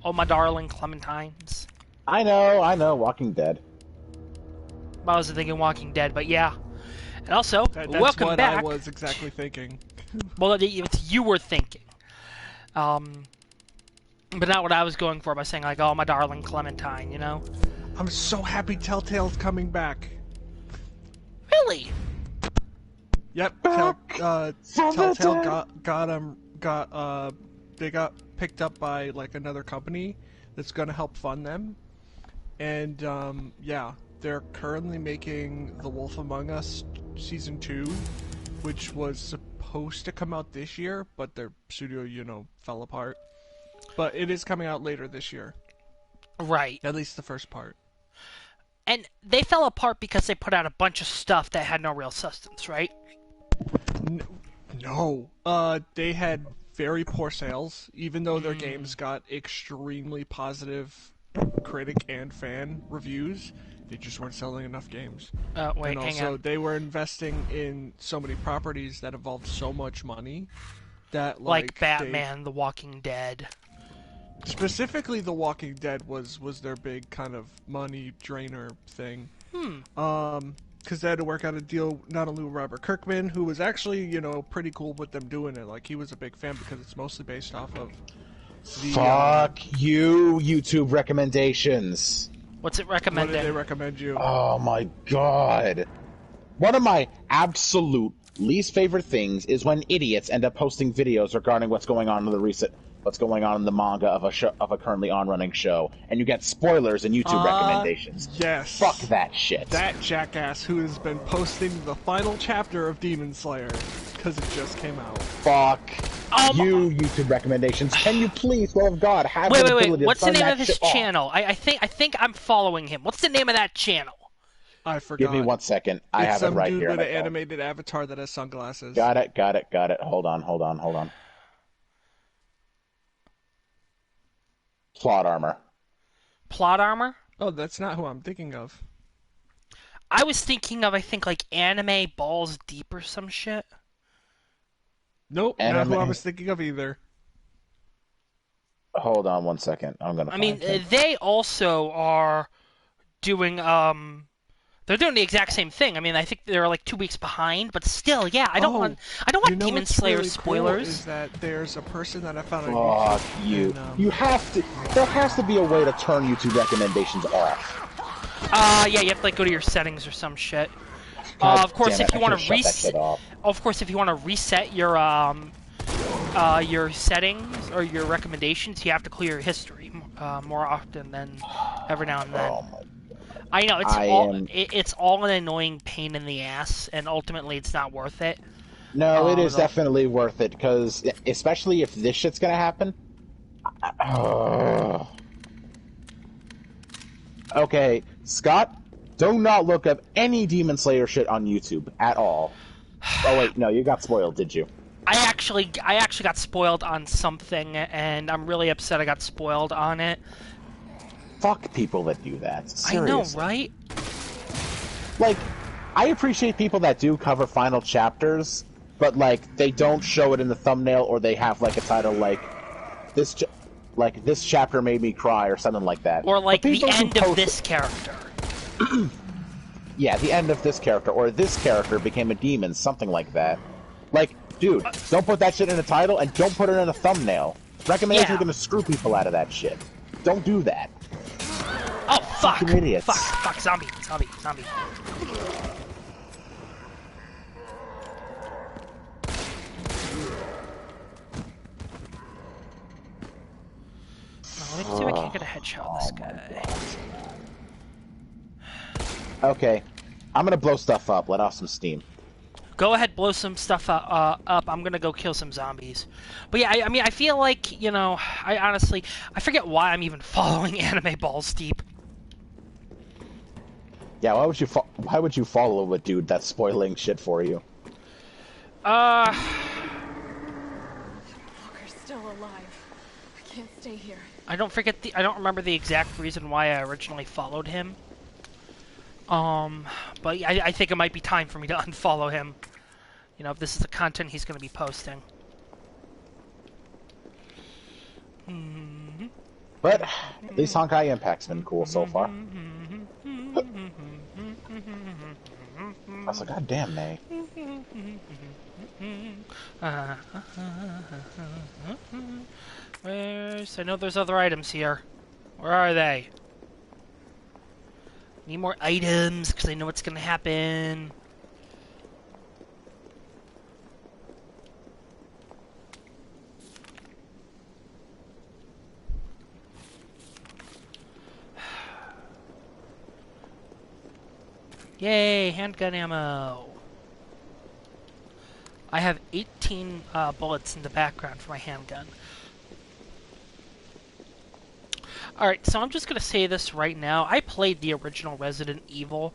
Oh, my darling Clementines. I know, Walking Dead. I was thinking Walking Dead, but yeah. And also, That's welcome what back. I was exactly thinking. Well, it's you were thinking. But not what I was going for by saying, like, oh, my darling Clementine, you know? I'm so happy Telltale's coming back. Really? Yep, Telltale they got picked up by like another company that's gonna help fund them, and yeah, they're currently making The Wolf Among Us season 2, which was supposed to come out this year, but their studio, fell apart. But it is coming out later this year. Right. At least the first part. And they fell apart because they put out a bunch of stuff that had no real substance, right? No. They had very poor sales, even though their games got extremely positive critic and fan reviews. They just weren't selling enough games. Wait, and hang also, on. they were investing in so many properties that involved so much money that, like Batman, The Walking Dead. Specifically, The Walking Dead was their big kind of money drainer thing. Because they had to work out a deal not only with Robert Kirkman, who was actually, pretty cool with them doing it. Like, he was a big fan because it's mostly based off of the... Fuck you, YouTube recommendations. What's it recommending? What did they recommend you? Oh my god. One of my absolute least favorite things is when idiots end up posting videos regarding what's going on in the manga of a currently on-running show, and you get spoilers and YouTube recommendations. Yes. Fuck that shit. That jackass who has been posting the final chapter of Demon Slayer, because it just came out. Fuck you, YouTube recommendations. Can you please, well of God, have the ability to What's the turn name that of his shit off? channel? I think I'm following him. What's the name of that channel? I forgot. Give me 1 second. I have it right here. It's some dude with an animated avatar that has sunglasses. Got it. Hold on. Plot armor. Plot armor? Oh, that's not who I'm thinking of. I was thinking of, I think, like Anime Balls Deep or some shit. Nope, not who I was thinking of either. Hold on 1 second. I'm gonna. They also are doing they're doing the exact same thing. I mean, I think they're like 2 weeks behind, but still, yeah. I don't want Demon Slayer really spoilers. Cool is that there's a person that I found on YouTube. Fuck you. And, you have to. There has to be a way to turn YouTube recommendations off. Yeah, you have to like go to your settings or some shit. Of course, if you want to reset, your settings or your recommendations, you have to clear your history more often than every now and then. Oh my. I know it's all an annoying pain in the ass, and ultimately it's not worth it. No, it is definitely worth it, because especially if this shit's gonna happen. Okay, Scott, do not look up any Demon Slayer shit on YouTube at all. Oh wait, no, you got spoiled, did you? I actually got spoiled on something, and I'm really upset I got spoiled on it. Fuck people that do that. Seriously. I know, right? Like, I appreciate people that do cover final chapters, but like they don't show it in the thumbnail, or they have like a title like this chapter made me cry or something like that. Or like the end of this character. Yeah, the end of this character, or this character became a demon, something like that. Like, dude, don't put that shit in a title, and don't put it in a thumbnail. Recommendations are gonna screw people out of that shit. Don't do that. Oh, fuck! Fucking idiots. Fuck, zombie. Let me see if I can get a headshot on this guy. Okay, I'm gonna blow stuff up, let off some steam. Go ahead, blow some stuff up. I'm gonna go kill some zombies. But yeah, I mean, I feel like, I honestly forget why I'm even following Anime Balls Deep. Yeah, why would you follow a dude that's spoiling shit for you? Walker's still alive. I can't stay here. I don't remember the exact reason why I originally followed him. But I think it might be time for me to unfollow him. If this is the content he's going to be posting. But at least Honkai Impact's been cool so far. I was like, God damn, Nay. Where's... I know there's other items here. Where are they? Need more items, because I know what's gonna happen. Yay, handgun ammo. I have 18 bullets in the background for my handgun. Alright, so I'm just going to say this right now. I played the original Resident Evil.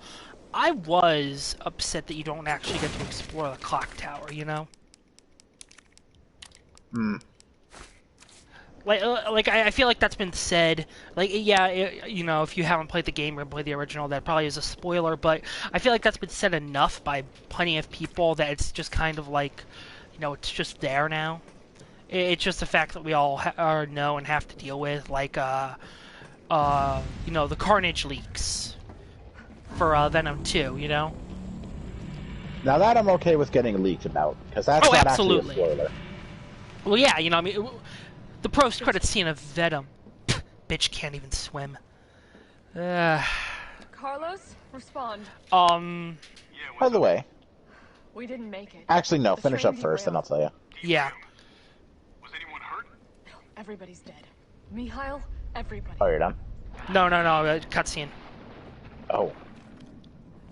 I was upset that you don't actually get to explore the clock tower, you know? I feel like that's been said. Like, yeah, you know, if you haven't played the game or played the original, that probably is a spoiler, but I feel like that's been said enough by plenty of people that it's just kind of like, you know, it's just there now. It's just a fact that we all know and have to deal with, like, you know, the Carnage leaks for Venom 2, you know? Now that I'm okay with getting leaked about, because that's not absolutely. actually a spoiler. Well, yeah, you know, I mean, the post-credit scene of Venom. Bitch can't even swim. Carlos, respond. By the way, We didn't make it. actually no, The finish up train first, and I'll derailed. tell you. Yeah. Was anyone hurt? Everybody's dead. Mikhail, everybody. Oh, you're done? No, cutscene. Oh.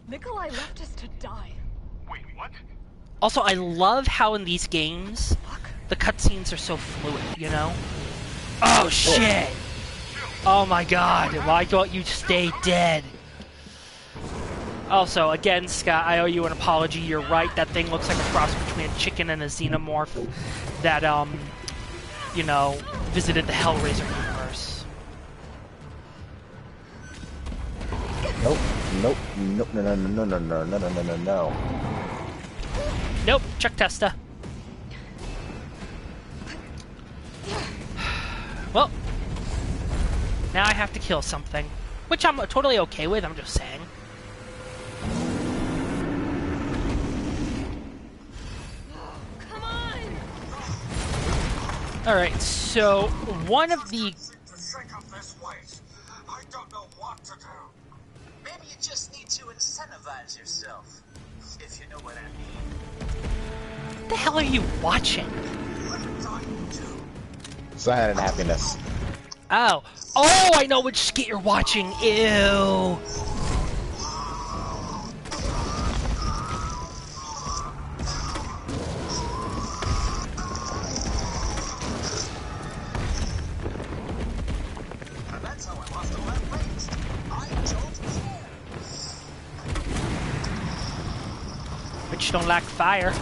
Nikolai left us to die. Wait, what? Also, I love how in these games, Fuck. the cutscenes are so fluid, you know? Oh, shit! Oh my god, why don't you stay dead? Also, again, Scott, I owe you an apology. You're right, that thing looks like a cross between a chicken and a xenomorph that, you know, visited the Hellraiser universe. Nope. Nope. Nope. No. No. No. No. No. No. No. No. No. No. Nope, Chuck Testa. Well, now I have to kill something, which I'm totally okay with, I'm just saying. Come on! Alright, so one of the... I don't know what to do. Maybe you just need to incentivize yourself, if you know what I mean. What the hell are you watching? Sad and Happiness. Oh. Oh, I know which skit you're watching. Ew. That's how I lost all that weight. I don't care. Which don't like fire.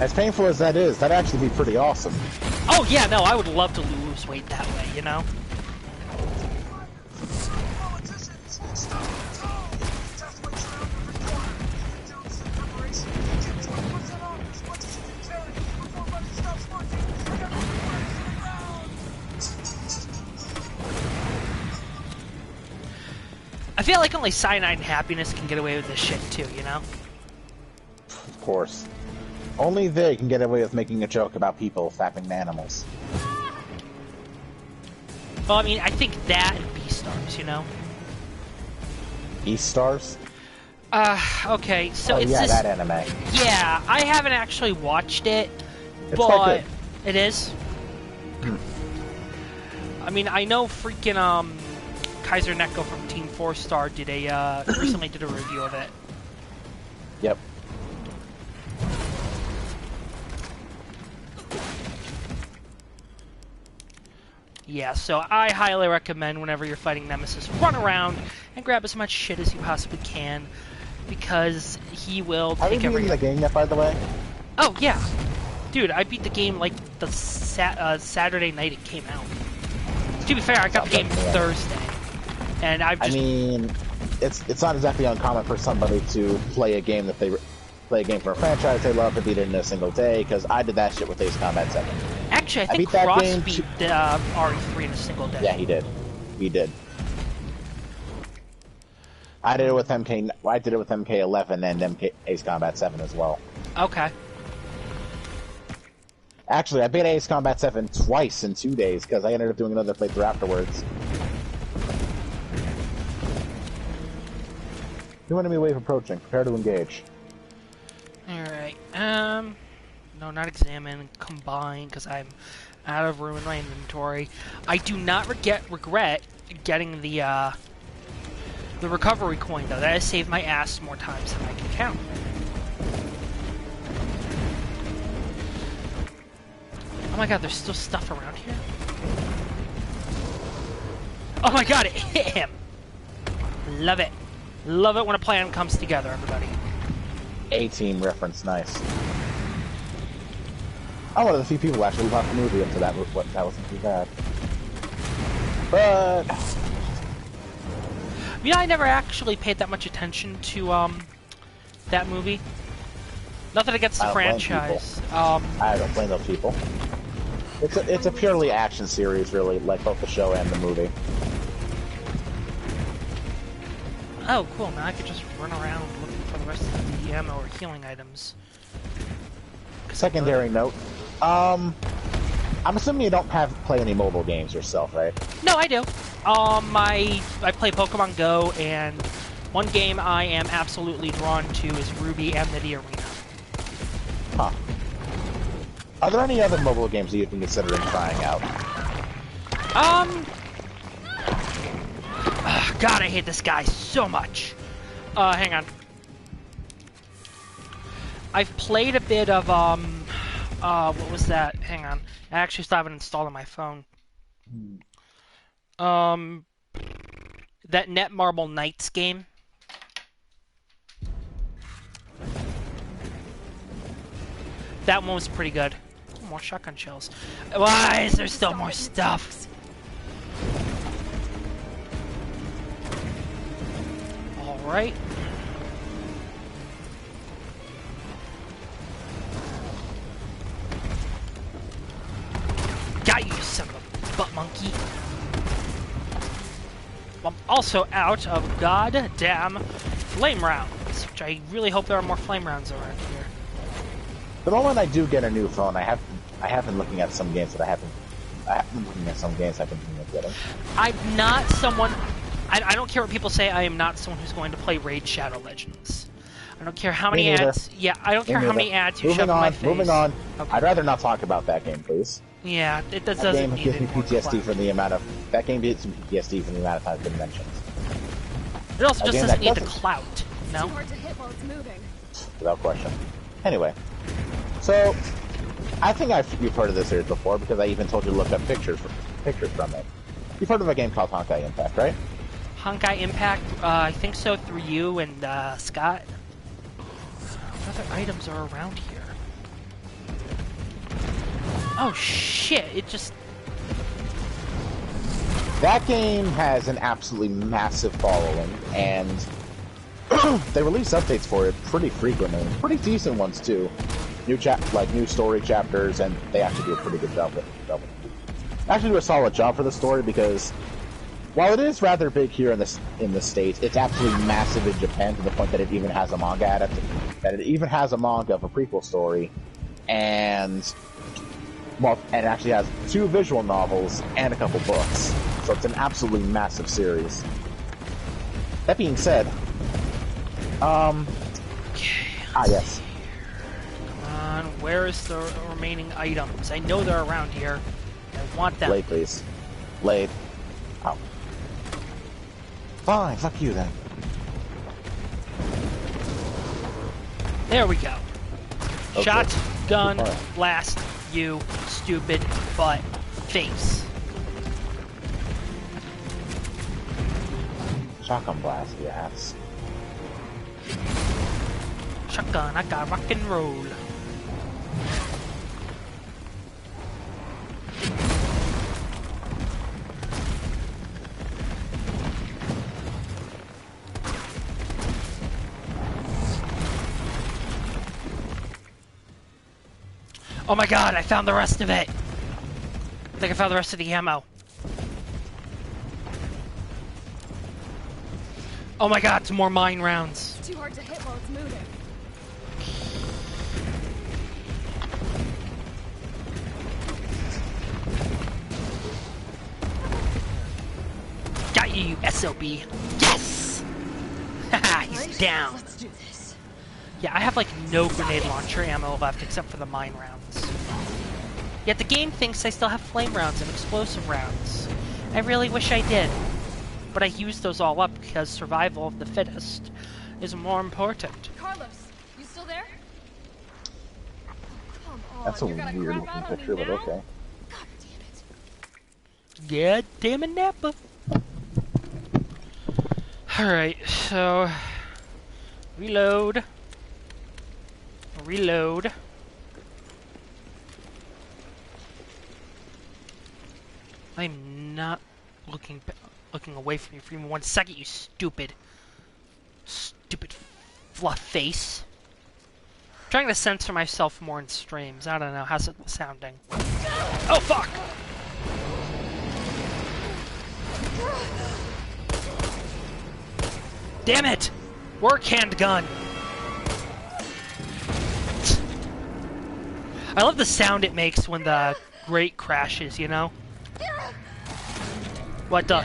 As painful as that is, that'd actually be pretty awesome. Oh, yeah, no, I would love to lose weight that way, you know? Politicians, stop the toll. Just wait around every corner. Do some preparation. Get 20% off as much as you can carry before money stops working. And everyone's sitting around. I feel like only Cyanide and Happiness can get away with this shit, too, you know? Of course. Only they can get away with making a joke about people fapping to animals. Well, I mean, I think that and Beastars, you know? Beastars? Okay, so Oh it's yeah, this... that anime. Yeah, I haven't actually watched it, It's but... quite It is? I mean, I know freaking, Kaiser Neko from Team 4 Star did a, recently did a review of it. Yep. Yeah, so I highly recommend whenever you're fighting Nemesis, run around and grab as much shit as you possibly can, because he will Have you take beaten the game yet, by the way? Oh, yeah. Dude, I beat the game like the Saturday night it came out. To be fair, I got the game Thursday. And I've just... I mean, it's not exactly uncommon for somebody to play a game that they play a game for a franchise they love to beat it in a single day, because I did that shit with Ace Combat 7. Actually, I think beat that Cross game beat two- RE3 in a single day. Yeah, he did. He did. I did it with MK. I did it with MK11 and MK Ace Combat 7 as well. Okay. Actually, I beat Ace Combat 7 twice in 2 days because I ended up doing another playthrough afterwards. New enemy wave approaching. Prepare to engage. Alright. No, not examine. Combine, because I'm out of room in my inventory. I do not regret getting the recovery coin, though. That has saved my ass more times than I can count. Oh my god, there's still stuff around here? Oh my god, it hit him! Love it. Love it when a plan comes together, everybody. A-Team reference, nice. I'm one of the few people who actually watched the movie, so that wasn't too bad. But Yeah, I never actually paid that much attention to that movie. Nothing against the I don't blame franchise. I don't blame those people. It's a purely action series, really, like both the show and the movie. Oh, cool. Now I could just run around looking for the rest of the ammo or healing items. Secondary note. I'm assuming you don't play any mobile games yourself, right? No, I do. I play Pokemon Go, and one game I am absolutely drawn to is Ruby and the Arena. Huh. Are there any other mobile games that you've been considering trying out? God, I hate this guy so much. Hang on. I've played a bit of, what was that? Hang on. I actually still have it installed on my phone. That Netmarble Knights game. That one was pretty good. More shotgun shells. Why is there still more stuff? Alright. Got you, son of a butt monkey. I'm also out of goddamn flame rounds, which I really hope there are more flame rounds around here. The moment I do get a new phone, I have been looking at some games that I have been looking at some games I've been thinking of getting. I'm not someone... I don't care what people say, I am not someone who's going to play Raid Shadow Legends. I don't care how many ads... Yeah, I don't care how many ads you shove in my face. Moving on. Okay. I'd rather not talk about that game, please. Yeah, it doesn't That game need gives me any more PTSD clout. for the amount of... That game gives me PTSD for the amount of time it's been mentioned. It also A just game doesn't that need the doesn't- clout, no? Too hard to hit while it's moving. Without question. Anyway. So, I think you've heard of this series before because I even told you to look up pictures from it. You've heard of a game called Honkai Impact, right? Honkai Impact, I think so, through you and Scott. What other items are around here? Oh shit, it just... That game has an absolutely massive following, and they release updates for it pretty frequently. Pretty decent ones too. New story chapters, and they actually do a pretty good job with it. Actually do a solid job for the story because while it is rather big here in the States, it's absolutely massive in Japan to the point that it even has a manga that it even has a manga of a prequel story, and it actually has 2 visual novels and a couple books. So it's an absolutely massive series. That being said, yes. Come on, where is the remaining items? I know they're around here. I want them. Blade, please. Blade. Oh. Fine, fuck you then. There we go. Okay. Shotgun Alright. blast, you stupid butt face. Shotgun blast, yes. Shotgun, I got rock and roll. Oh my god, I found the rest of it! I think I found the rest of the ammo. Oh my god, some more mine rounds. It's too hard to hit while it's moving. Got you, you SOB. Yes! Haha, he's Right, down. Let's do this. Yeah, I have like no grenade launcher ammo left except for the mine rounds. Yet the game thinks I still have flame rounds and explosive rounds. I really wish I did. But I used those all up because survival of the fittest is more important. Carlos, you still there? Come on, That's a you're gonna weird crap looking out on picture, me but now? okay. God damn it. Yeah, damn it, Napa. Alright, so... Reload. Reload. I'm not looking away from you for even 1 second, you stupid fluff face. I'm trying to censor myself more in streams. I don't know, how's it sounding? Oh fuck! Damn it! Work handgun! I love the sound it makes when the grate crashes, you know? What the?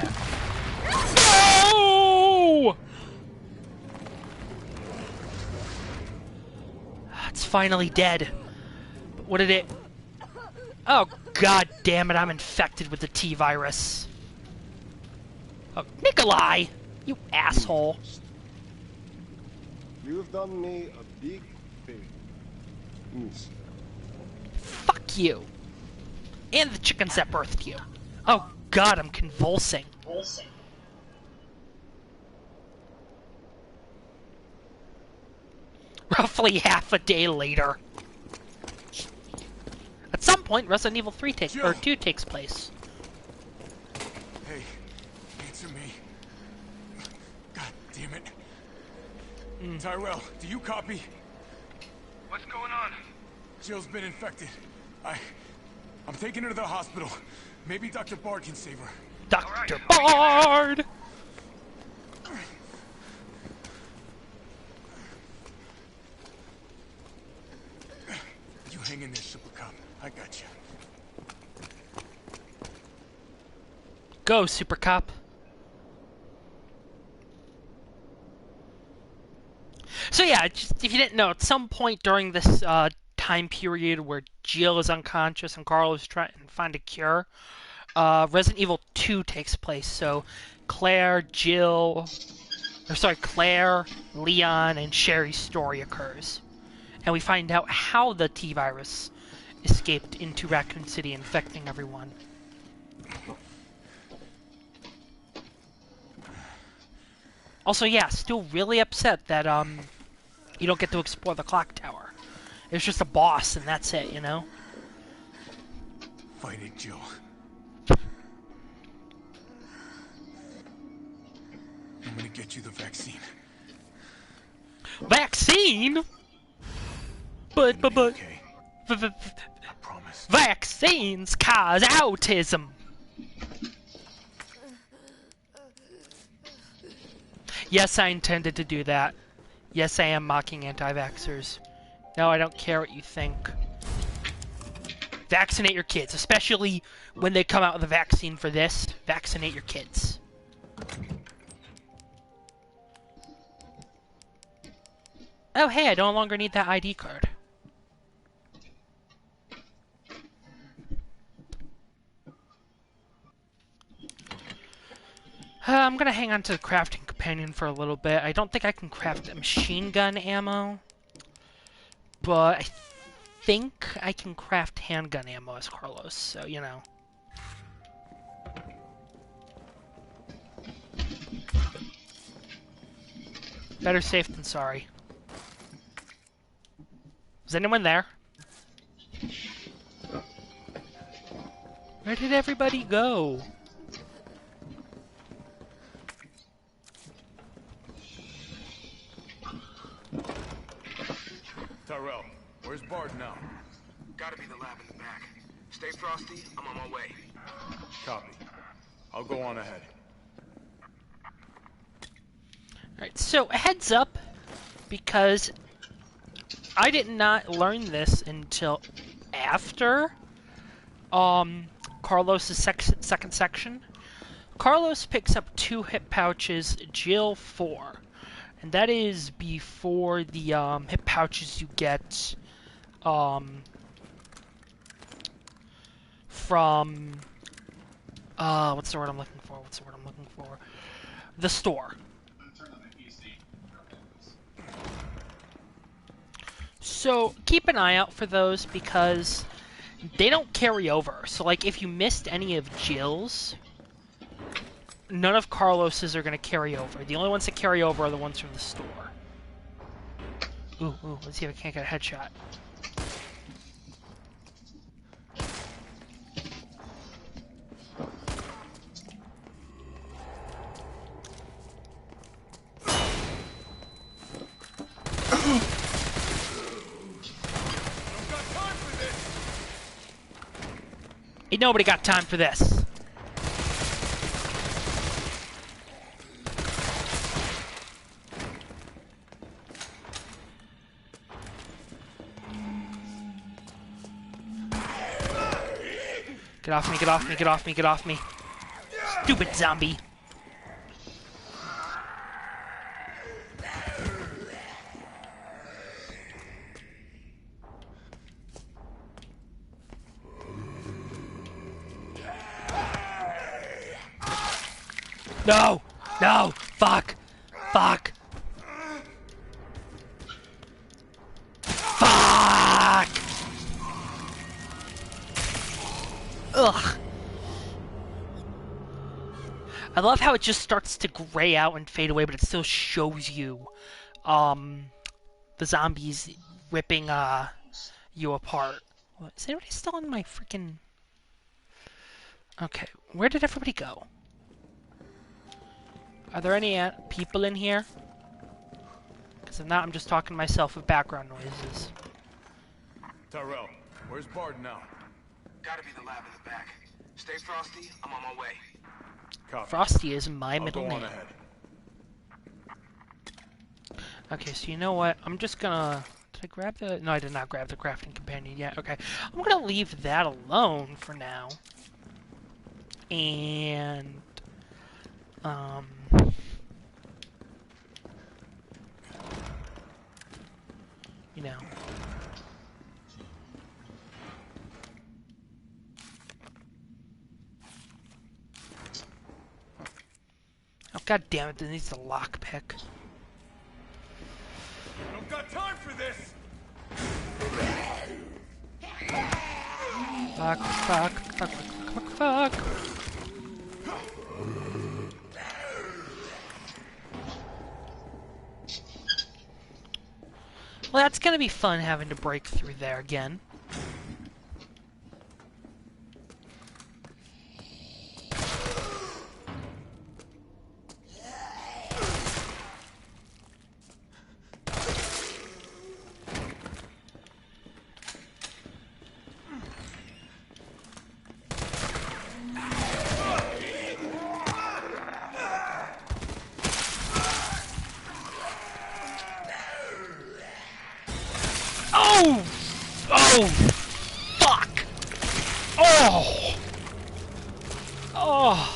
No! It's finally dead. But what did it... Oh, god damn it, I'm infected with the T-virus. Oh, Nikolai! You asshole. You've done me a big favor, mister. Fuck you. And the chickens that birthed you. Oh god, I'm convulsing. Roughly half a day later. At some point, Resident Evil 3 2 takes place. Hey, answer me. God damn it. Tyrell, do you copy? What's going on? Jill's been infected. I'm taking her to the hospital. Maybe Dr. Bard can save her. Dr. Bard! You hang in there, Super Cop. I got you. Go, Super Cop. So yeah, just, if you didn't know, at some point during this time period where Jill is unconscious and Carl is trying to find a cure, Resident Evil 2 takes place. So Claire, Leon, and Sherry's story occurs. And we find out how the T-virus escaped into Raccoon City, infecting everyone. Also, yeah, still really upset that you don't get to explore the clock tower. It's just a boss, and that's it, you know? Fight it, Jill. I'm gonna get you the vaccine. Vaccine? But, Okay, I promise. vaccines cause autism. Yes, I intended to do that. Yes, I am mocking anti-vaxxers. No, I don't care what you think. Vaccinate your kids, especially when they come out with a vaccine for this. Vaccinate your kids. Oh, hey, I no longer need that ID card. I'm gonna hang on to the crafting companion for a little bit. I don't think I can craft machine gun ammo, but I think I can craft handgun ammo as Carlos, so, you know. Better safe than sorry. Is anyone there? Where did everybody go? Tyrell, where's Bard now? Gotta be the lab in the back. Stay frosty. I'm on my way. Copy. I'll go on ahead. Alright, so a heads up, because I did not learn this until after Carlos's second section. Carlos picks up 2 hip pouches, Jill 4. And that is before the hip pouches you get from what's the word I'm looking for? The store. So keep an eye out for those because they don't carry over. So like if you missed any of Jill's, none of Carlos's are going to carry over. The only ones that carry over are the ones from the store. Ooh, let's see if I can't get a headshot. Ain't nobody got time for this. Get off me, get off me, get off me, get off me. Stupid zombie. No! No! Fuck! Fuck! Fuck! Ugh! I love how it just starts to gray out and fade away, but it still shows you, the zombies ripping, you apart. Is anybody still in my freaking... Okay, where did everybody go? Are there any people in here? Because if not, I'm just talking to myself with background noises. Tyrell, where's Bard now? Gotta be the lab in the back. Stay frosty, I'm on my way. Copy. Frosty is my I'll middle go on name. ahead. Okay, so you know what? I'm just gonna... Did I grab the... No, I did not grab the crafting companion yet. Okay. I'm gonna leave that alone for now. And... You know. Oh, god damn it, this needs a lockpick. I don't got time for this! Fuck, fuck, fuck, fuck, fuck, fuck. Well, that's gonna be fun having to break through there again. Oh! Oh! Fuck! Oh! Oh!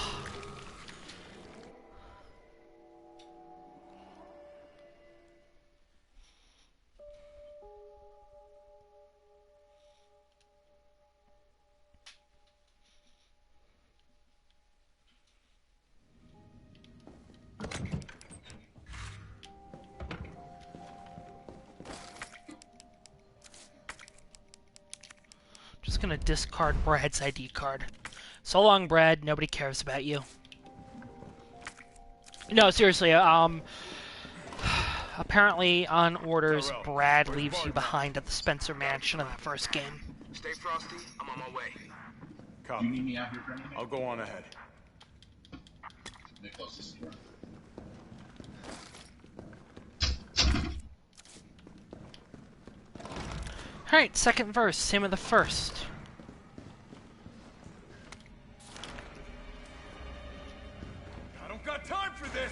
Just gonna discard Brad's ID card. So long, Brad. Nobody cares about you. No, seriously. Apparently, on orders, Brad leaves you behind at the Spencer Mansion in the first game. Stay frosty, I'm on my way. Copy. You need me out here for anything? I'll go on ahead. The closest door. Alright, second verse, same with the first. got time for this!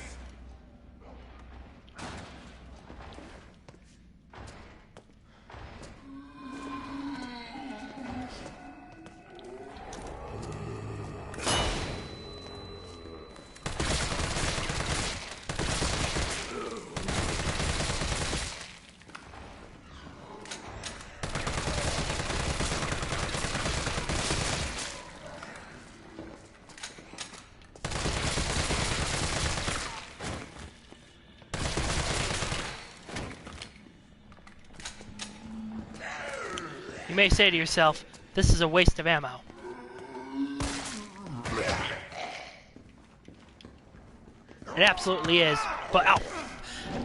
You may say to yourself, this is a waste of ammo. It absolutely is, but ow!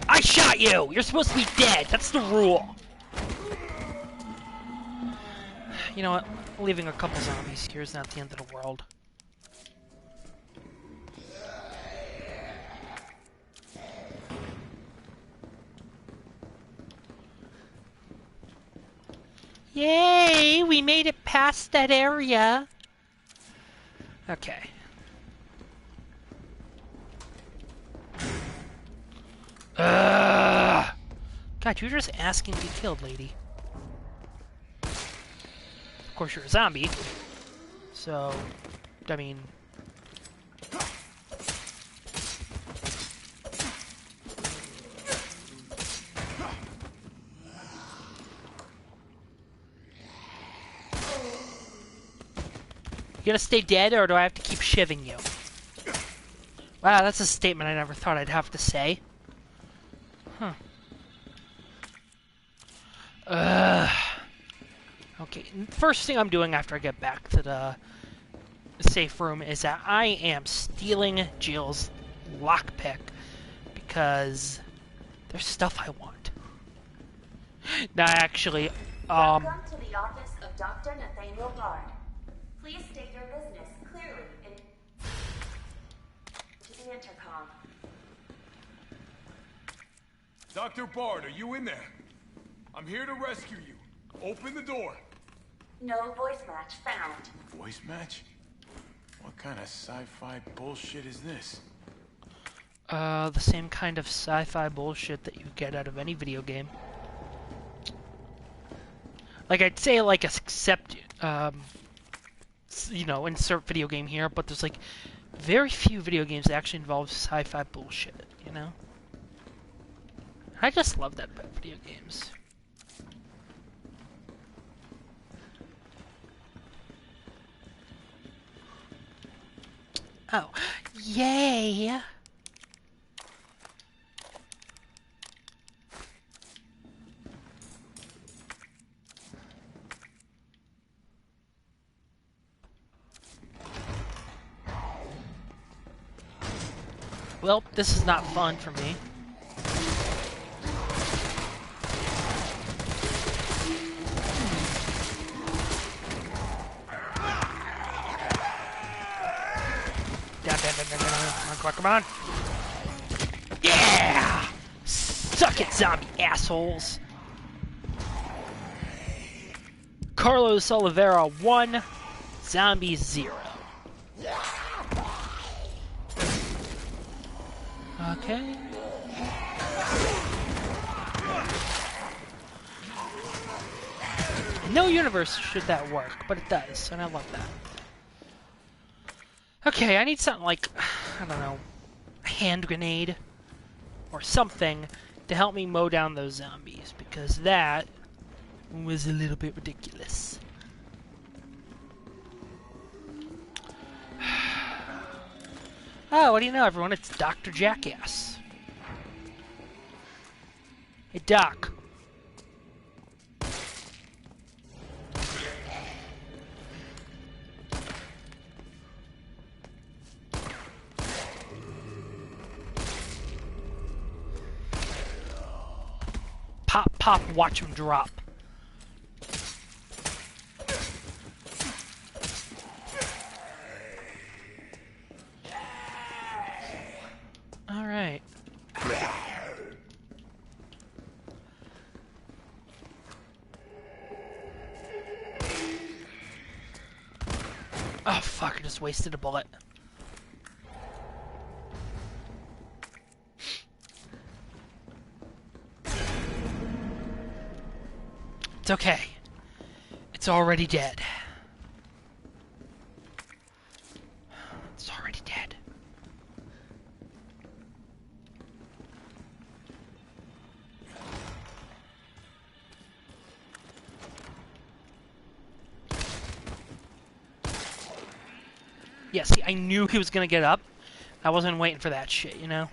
I shot you! You're supposed to be dead! That's the rule! You know what? Leaving a couple zombies here is not the end of the world. Yay! We made it past that area! Okay. Ugh! God, you're just asking to be killed, lady. Of course, you're a zombie. So, I mean... You gonna stay dead, or do I have to keep shivving you? Wow, that's a statement I never thought I'd have to say. Huh. Okay, first thing I'm doing after I get back to the safe room is that I am stealing Jill's lockpick because there's stuff I want. Now, actually, Welcome to the office of Dr. Nathaniel Bard. Please state your business clearly to the intercom. Dr. Bard, are you in there? I'm here to rescue you. Open the door. No voice match found. Voice match? What kind of sci-fi bullshit is this? The same kind of sci-fi bullshit that you get out of any video game. Like, I'd say, like, except, you know, insert video game here, but there's, like, very few video games that actually involve sci-fi bullshit, you know? I just love that about video games. Oh, yay! Well, this is not fun for me. Come on. Yeah! Suck it, zombie assholes. Carlos Oliveira 1, Zombies 0. Okay. No universe should that work, but it does, and I love that. Okay, I need something like, I don't know, a hand grenade or something to help me mow down those zombies, because that was a little bit ridiculous. Oh, what do you know, everyone? It's Dr. Jackass. Hey, Doc. Pop, pop, watch him drop. All right. Oh, fuck, I just wasted a bullet. It's okay. It's already dead. It's already dead. Yeah, see, I knew he was gonna get up. I wasn't waiting for that shit, you know?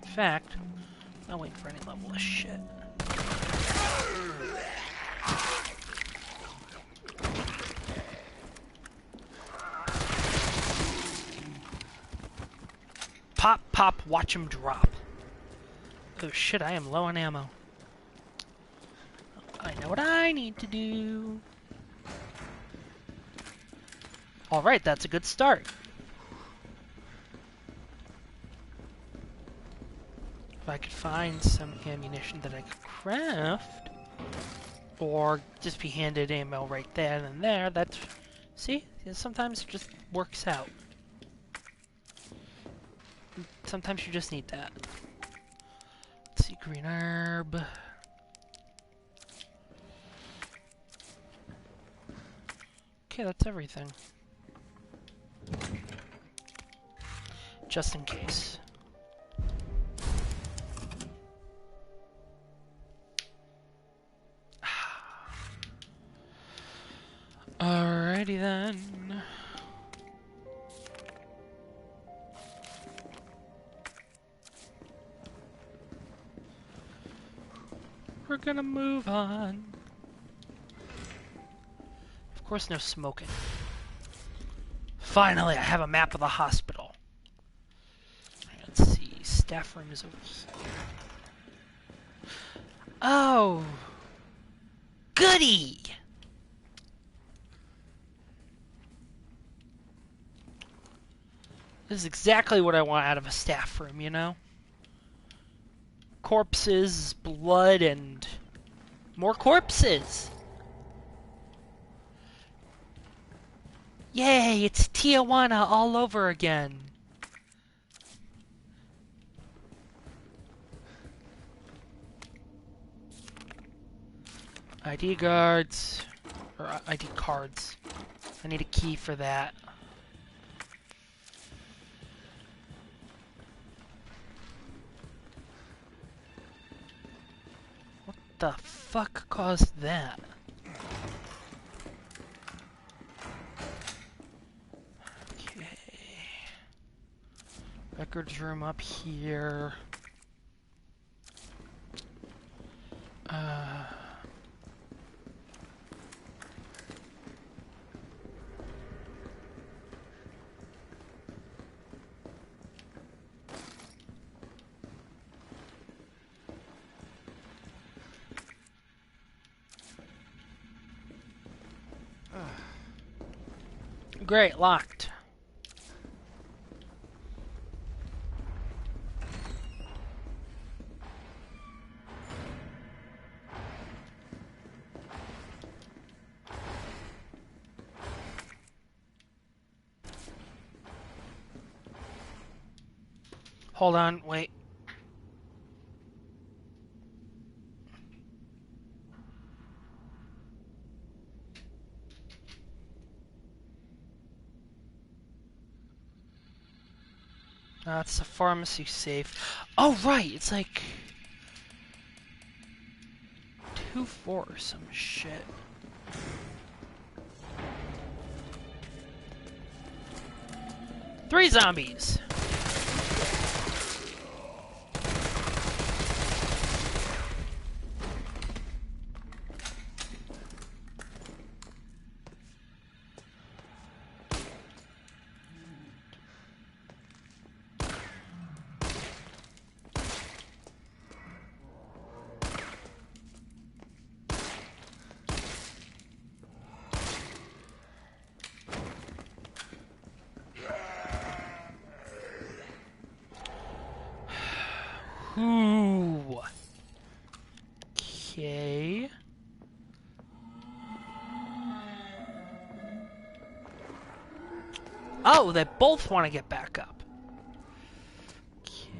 In fact, I'm not waiting for any level of shit. Pop, pop, watch him drop. Oh shit, I am low on ammo. I know what I need to do. Alright, that's a good start. If I could find some ammunition that I could craft, or just be handed ammo right there and there, that's... See? Sometimes it just works out. Sometimes you just need that. Let's see, green herb. Okay, that's everything. Just in case. Alrighty then. We're gonna move on. Of course, no smoking. Finally, I have a map of the hospital. Let's see, staff room is over here. Oh! Goody! This is exactly what I want out of a staff room, you know? Corpses, blood, and more corpses! Yay, it's Tijuana all over again! ID guards, or ID cards. I need a key for that. What the fuck caused that? Okay. Records room up here. Great, locked. Hold on, wait. That's the pharmacy safe. Oh, right, it's like 2-4 or some shit. Three zombies! Ooh. Okay. Oh, they both want to get back up. Okay.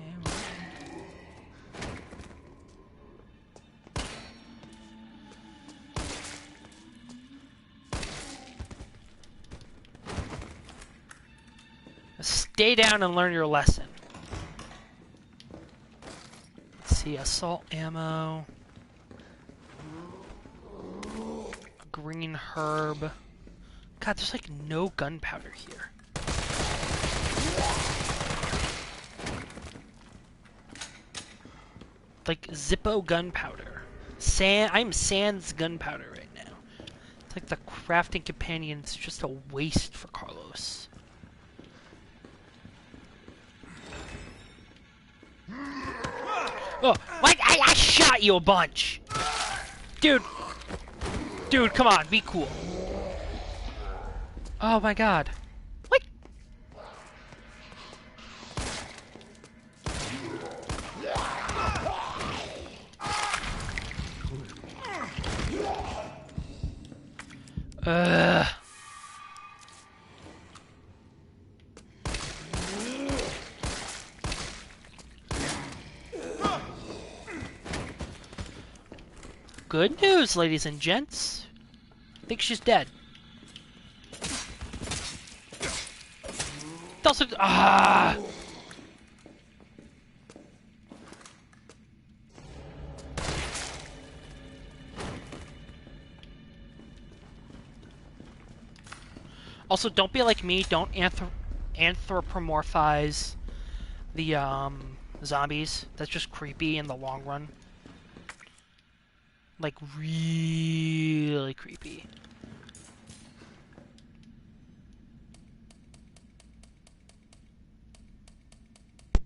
Stay down and learn your lesson. Let's see, assault ammo. A green herb. God, there's like no gunpowder here. Like Zippo gunpowder. I'm sans gunpowder right now. It's like the crafting companion's just a waste for Carlos. Oh, what? I shot you a bunch! Dude! Dude, come on, be cool. Oh my god. What? Good news, ladies and gents. I think she's dead. Also, Also, don't be like me. Don't anthropomorphize the zombies. That's just creepy in the long run. Like really creepy.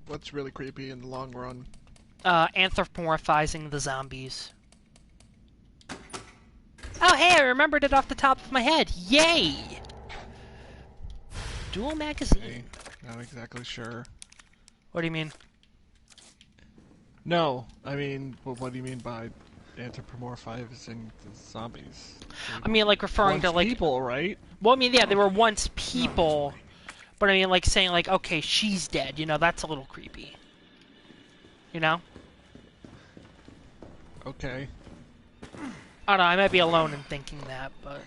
What's really creepy in the long run? Anthropomorphizing the zombies. Oh, hey, I remembered it off the top of my head. Yay! Dual magazine. Okay, not exactly sure. What do you mean? No, I mean, well, what do you mean by anthropomorphizing the zombies? I mean, like referring to like people, right? Well, I mean, yeah, they were once people, but I mean, like saying like, okay, she's dead. You know, that's a little creepy. You know? Okay. I don't know. I might be alone in thinking that, but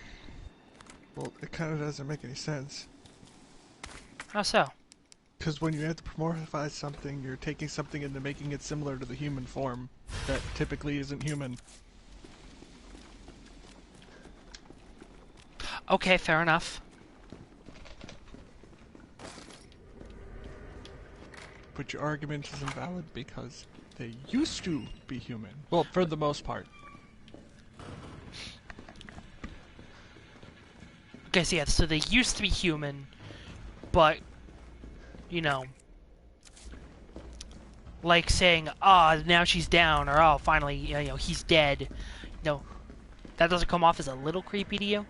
Well, it kind of doesn't make any sense. how so? Because when you anthropomorphize something, you're taking something and making it similar to the human form that typically isn't human. Okay, fair enough. But your argument is invalid because they used to be human. Well, for the most part. Okay, so yeah, so they used to be human, but, you know, like saying, now she's down, or, oh, finally, you know, he's dead. No, that doesn't come off as a little creepy to you?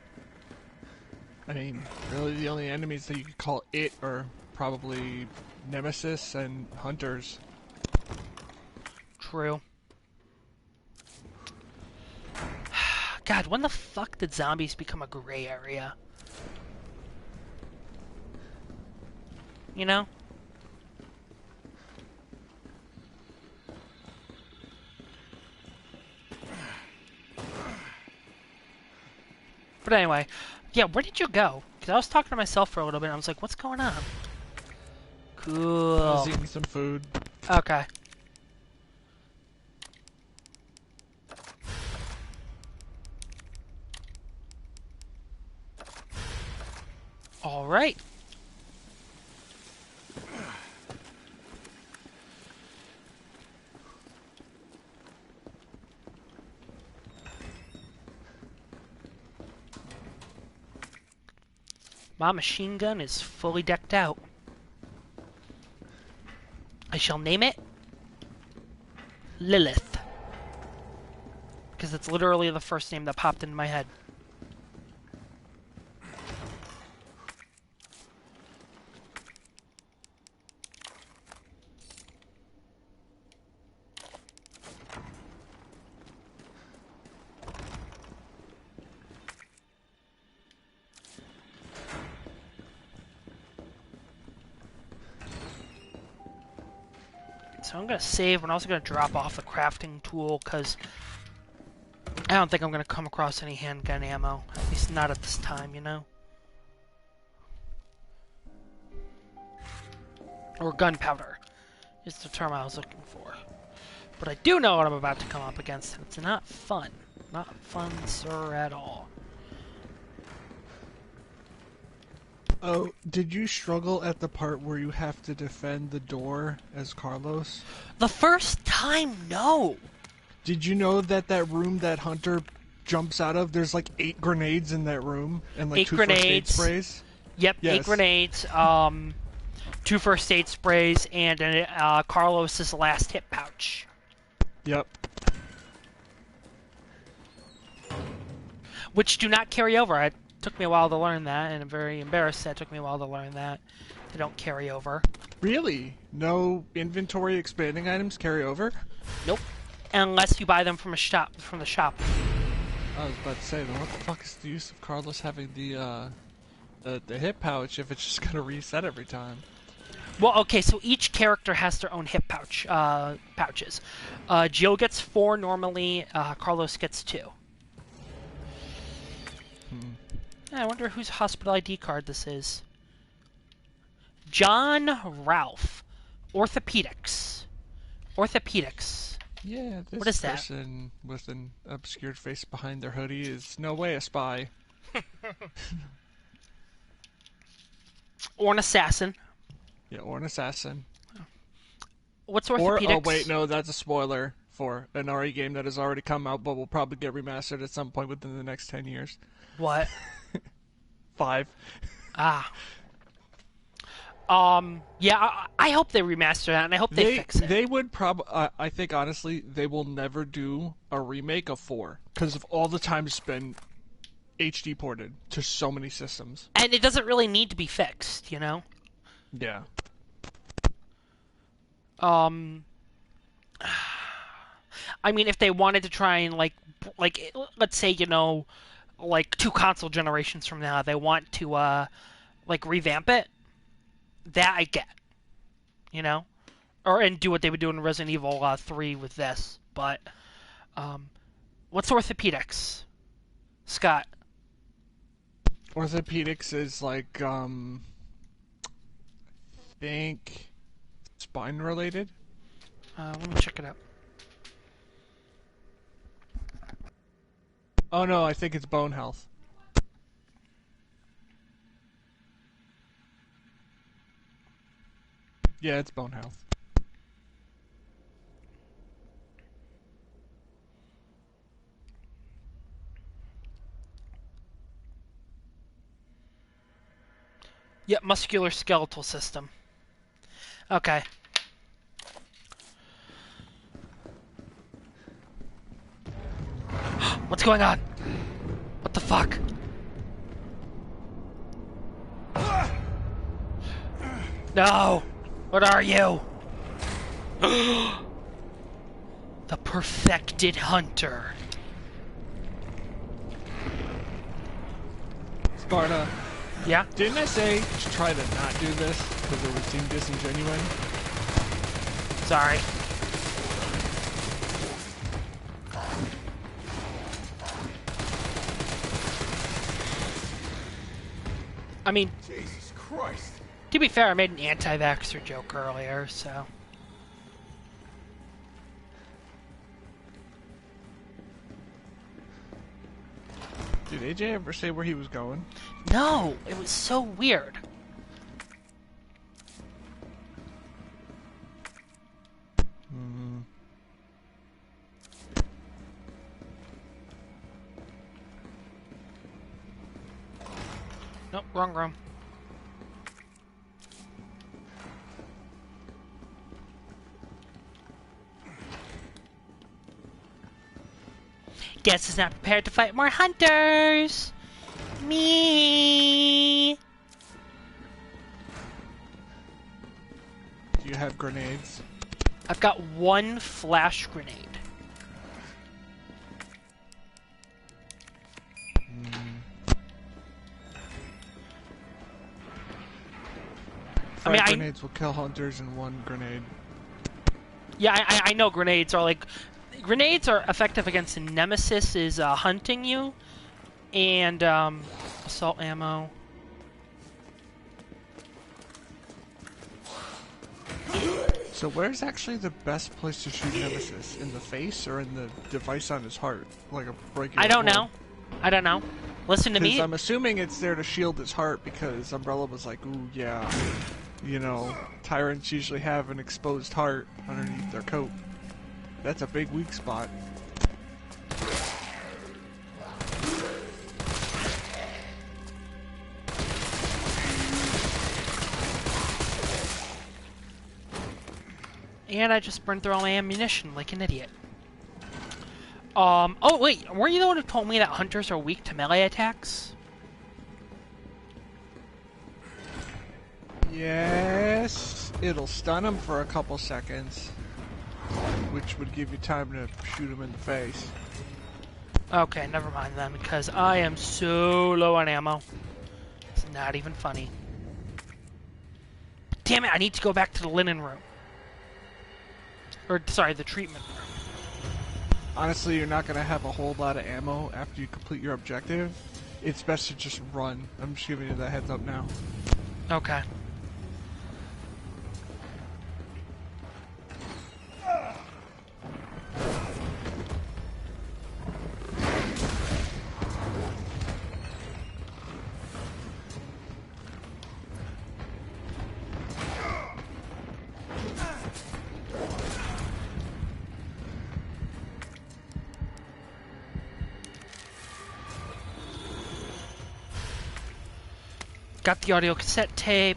I mean, really the only enemies that you could call it are probably Nemesis and Hunters. True. God, when the fuck did zombies become a gray area? You know? But anyway, yeah, where did you go? Because I was talking to myself for a little bit, and I was like, what's going on? I Cool. was eating some food. Okay. Alright. My machine gun is fully decked out. I shall name it Lilith. Because it's literally the first name that popped into my head. So I'm going to save, and I'm also going to drop off the crafting tool, because I don't think I'm going to come across any handgun ammo. At least not at this time, you know? Or gunpowder is the term I was looking for. But I do know what I'm about to come up against, and it's not fun. Not fun, sir, at all. Oh, did you struggle at the part where you have to defend the door as Carlos? The first time, no. Did you know that that room that Hunter jumps out of, there's like 8 grenades in that room and like 8 2 grenades. first aid sprays? Yep, Yes. 8 grenades, 2 first aid sprays, and Carlos's last hit pouch. Yep. Which do not carry over. It took me a while to learn that, and I'm very embarrassed that it took me a while to learn that. They don't carry over. Really? No inventory expanding items carry over? Nope. Unless you buy them from the shop. I was about to say, then what the fuck is the use of Carlos having the hip pouch if it's just gonna reset every time? Well, okay, so each character has their own hip pouches. Jill gets 4 normally, Carlos gets 2. I wonder whose hospital ID card this is. John Ralph. Orthopedics. Yeah, this What is that? person with an obscured face behind their hoodie is no way a spy. Or an assassin. Yeah, or an assassin. What's Or, orthopedics? oh wait, no, that's a spoiler for an RE game that has already come out but will probably get remastered at some point within the next 10 years. What? 5. Ah. Yeah, I hope they remaster that, and I hope they fix it. They would probably, I think honestly, they will never do a remake of 4 because of all the time spent HD ported to so many systems. And it doesn't really need to be fixed, you know? Yeah. I mean, if they wanted to try and, like, let's say, you know, like 2 console generations from now, they want to, like, revamp it, that I get, you know? And do what they would do in Resident Evil 3 with this, but, what's orthopedics? Scott? Orthopedics is like, I think, spine related? Let me check it out. Oh no, I think it's bone health. Yeah, it's bone health. Yep, musculoskeletal system. Okay. What's going on? What the fuck? No! What are you? The perfected hunter. Sparta. Yeah? Didn't I say to try to not do this because it would seem disingenuous? Sorry. I mean, Jesus Christ. to be fair, I made an anti-vaxxer joke earlier, so... Did AJ ever say where he was going? No! It was so weird. Nope, wrong room. Guess is not prepared to fight more hunters. Me. Do you have grenades? I've got 1 flash grenade. I mean, grenades will kill hunters in 1 grenade. Yeah, I know grenades are like... Grenades are effective against a nemesis is hunting you. And, assault ammo. So where's actually the best place to shoot Nemesis? In the face or in the device on his heart? Like a regular I don't bullet? know. I don't know. Listen to Because me. I'm assuming it's there to shield his heart because Umbrella was like, ooh, yeah. You know, tyrants usually have an exposed heart underneath their coat. That's a big weak spot. And I just burned through all my ammunition like an idiot. Oh wait, were you the one who told me that hunters are weak to melee attacks? Yes, it'll stun him for a couple seconds, which would give you time to shoot him in the face. Okay, never mind then, because I am so low on ammo. It's not even funny. Damn it, I need to go back to the linen room. Or, sorry, the treatment room. Honestly, you're not going to have a whole lot of ammo after you complete your objective. It's best to just run. I'm just giving you that heads up now. Okay. Got the audio cassette tape.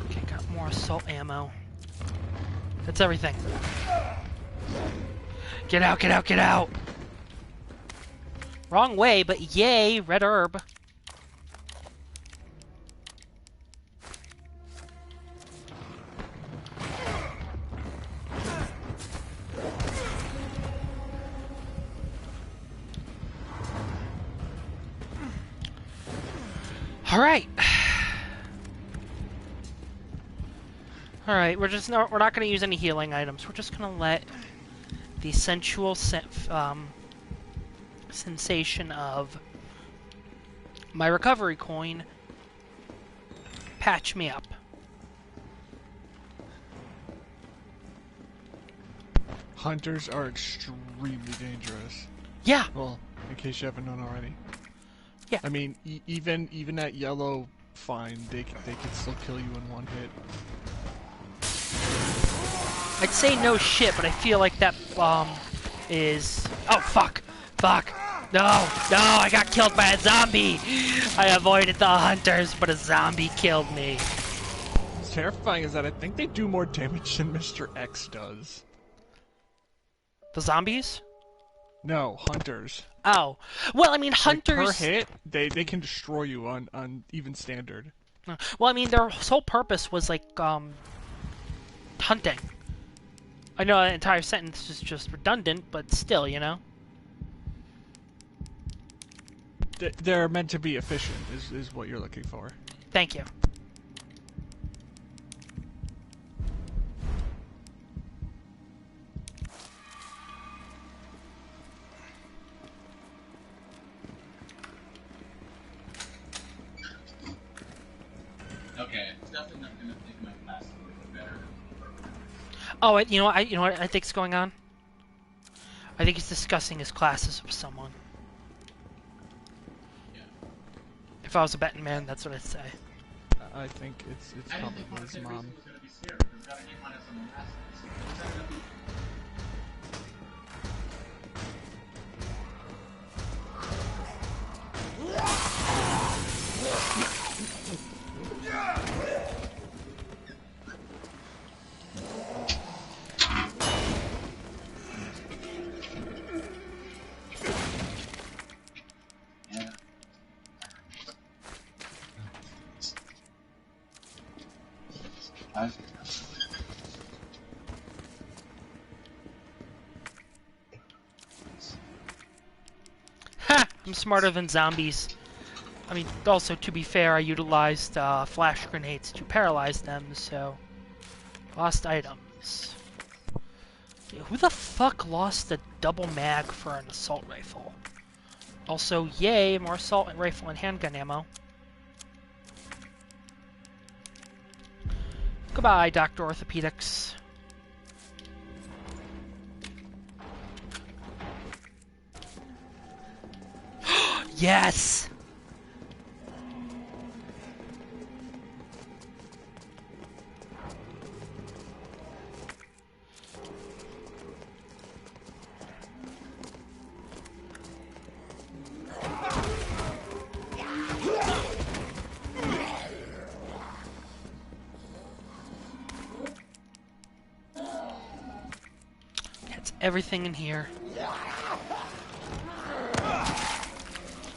Okay, got more assault ammo. That's everything. Get out, get out, get out! Wrong way, but yay, red herb. Alright. Alright, we're not gonna use any healing items. We're just gonna let the sensual sensation of my recovery coin patch me up. Hunters are extremely dangerous. Yeah. Well, in case you haven't known already. Yeah. I mean, even at yellow, fine, they can still kill you in one hit. I'd say no shit, but I feel like that is... Oh, fuck! Fuck! No! No! I got killed by a zombie! I avoided the hunters, but a zombie killed me. What's terrifying is that I think they do more damage than Mr. X does. The zombies? No, hunters. Oh. Well, I mean, hunters... Like per hit, they can destroy you on even standard. Well, I mean, their sole purpose was, like, hunting. I know that entire sentence is just redundant, but still, you know? They're meant to be efficient, is what you're looking for. Thank you. Okay, it's definitely not gonna make my class a little bit better. Oh, you know what I think's going on? I think he's discussing his classes with someone. Yeah. If I was a betting man, that's what I'd say. I think it's probably his mom. Was gonna be scared because got a hit on us on the last one. Ha! I'm smarter than zombies. I mean, also, to be fair, I utilized flash grenades to paralyze them, so... Lost item. rifles. Yeah, who the fuck lost a double mag for an assault rifle? Also, yay, more assault rifle and handgun ammo. Goodbye, Dr. Orthopedics. Yes! That's everything in here.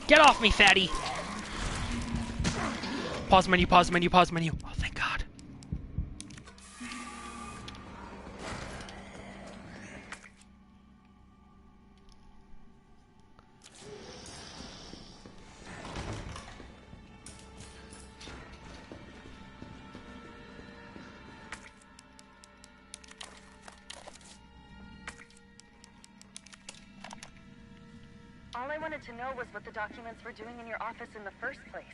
Get off me, fatty! Pause menu, pause menu, pause menu. Oh, thank God. All I wanted to know was what the documents were doing in your office in the first place.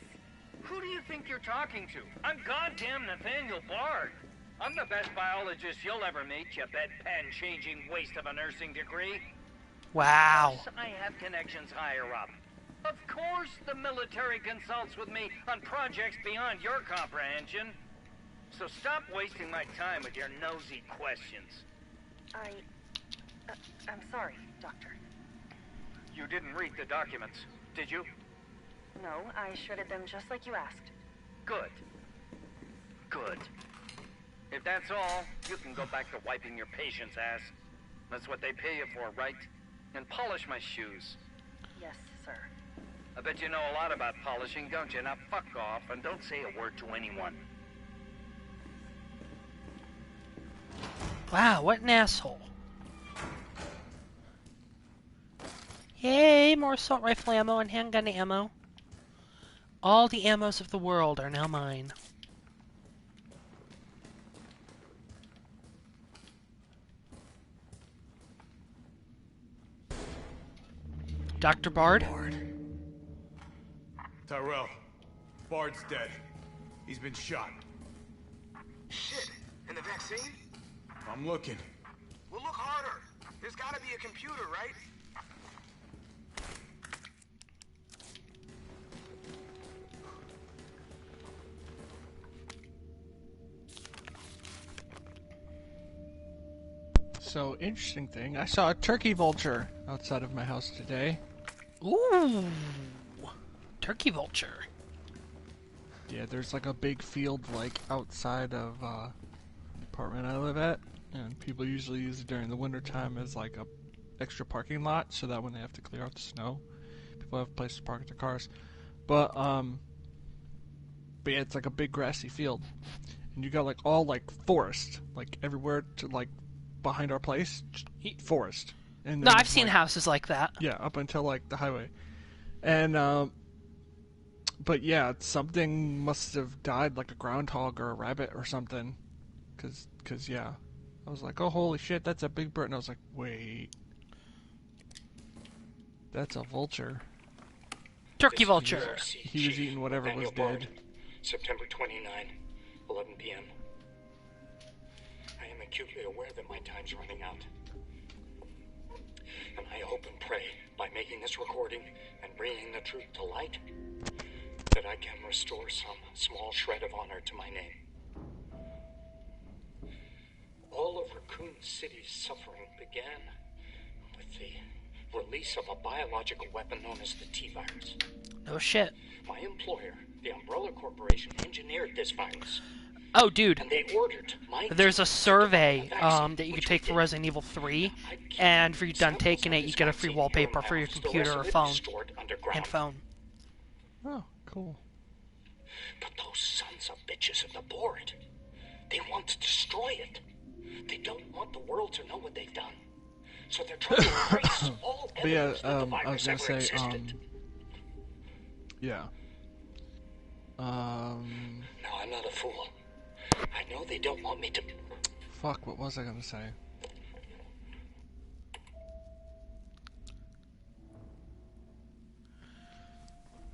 Who do you think you're talking to? I'm goddamn Nathaniel Bard. I'm the best biologist you'll ever meet, you bedpan-changing waste of a nursing degree. Wow. Plus, I have connections higher up. Of course the military consults with me on projects beyond your comprehension. So stop wasting my time with your nosy questions. I'm sorry, Doctor. You didn't read the documents, did you? No, I shredded them just like you asked. Good. Good. If that's all, you can go back to wiping your patient's ass. That's what they pay you for, right? And polish my shoes. Yes, sir. I bet you know a lot about polishing, don't you? Now fuck off and don't say a word to anyone. Wow, what an asshole. Yay, more assault rifle ammo and handgun ammo. All the ammos of the world are now mine. Dr. Bard? Tyrell, Bard's dead. He's been shot. Shit. And the vaccine? I'm looking. Well, look harder. There's gotta be a computer, right? So, interesting thing, I saw a turkey vulture outside of my house today. Ooh! Turkey vulture. Yeah, there's like a big field like outside of the apartment I live at, and people usually use it during the winter time as like a extra parking lot, so that when they have to clear out the snow, people have a place to park their cars. But yeah, it's like a big grassy field, and you got like all like forest, like everywhere to like behind our place, forest. And No, then, I've seen like, houses like that. yeah, up until like the highway, and but yeah, something must have died, like a groundhog or a rabbit or something, cause yeah, I was like, oh holy shit, that's a big bird, and I was like, wait, that's a vulture. Turkey vulture. He was eating whatever was dead. September 29, 11 p.m. I am acutely aware that my time's running out. And I hope and pray, by making this recording and bringing the truth to light, that I can restore some small shred of honor to my name. All of Raccoon City's suffering began with the release of a biological weapon known as the T-virus. No shit. My employer, the Umbrella Corporation, engineered this virus. Oh, dude. And they ordered my There's a survey that you can take for Resident Evil 3, and if you're done taking it, you get a free wallpaper for your computer or phone. And phone. Oh, cool. But those sons of bitches at the board, they want to destroy it. They don't want the world to know what they've done. So they're trying to erase all evidence that the virus ever existed. Yeah. No, I'm not a fool. I know they don't want me to... Fuck, what was I gonna say?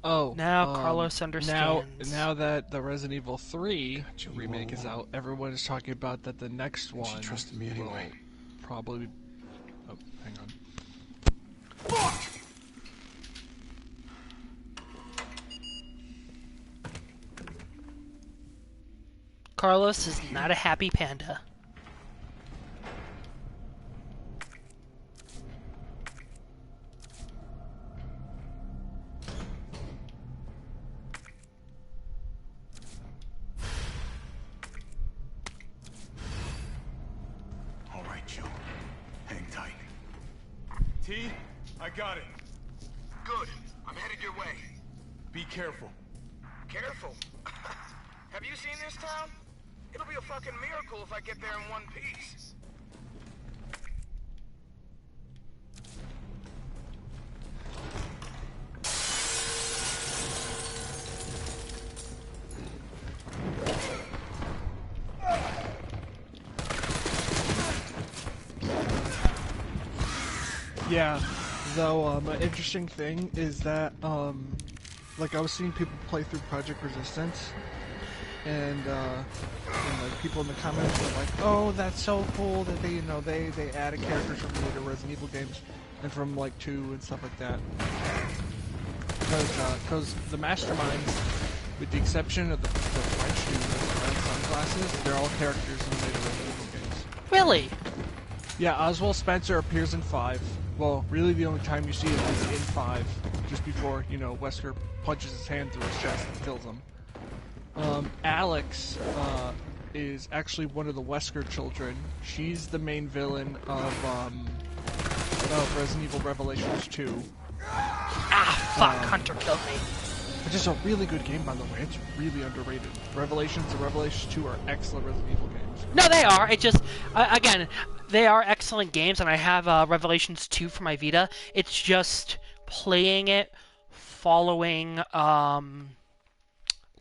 Oh, now Carlos understands. Now that the Resident Evil 3 remake is out, everyone is talking about that the next one She trusted me anyway. will probably... Oh, hang on. Fuck! Carlos is not a happy panda. All right, Jill. Hang tight. T, I got it. Good. I'm headed your way. Be careful. Careful. Have you seen this town? It'll be a fucking miracle if I get there in one piece. Yeah, though, an interesting thing is that, like, I was seeing people play through Project Resistance, and like, people in the comments were like, oh, that's so cool that they, you know, they added characters from later Resident Evil games, and from, like, 2 and stuff like that. Because the masterminds, with the exception of the French dude wearing sunglasses, they're all characters in later Resident Evil games. Really? Yeah, Oswald Spencer appears in 5. Well, really the only time you see him is in 5, just before, you know, Wesker punches his hand through his chest and kills him. Is actually one of the Wesker children. She's the main villain of Resident Evil Revelations 2. Ah, fuck, Hunter killed me. Which is a really good game, by the way. It's really underrated. Revelations and Revelations 2 are excellent Resident Evil games. No, they are. It just, again, they are excellent games, and I have Revelations 2 for my Vita. It's just playing it, following,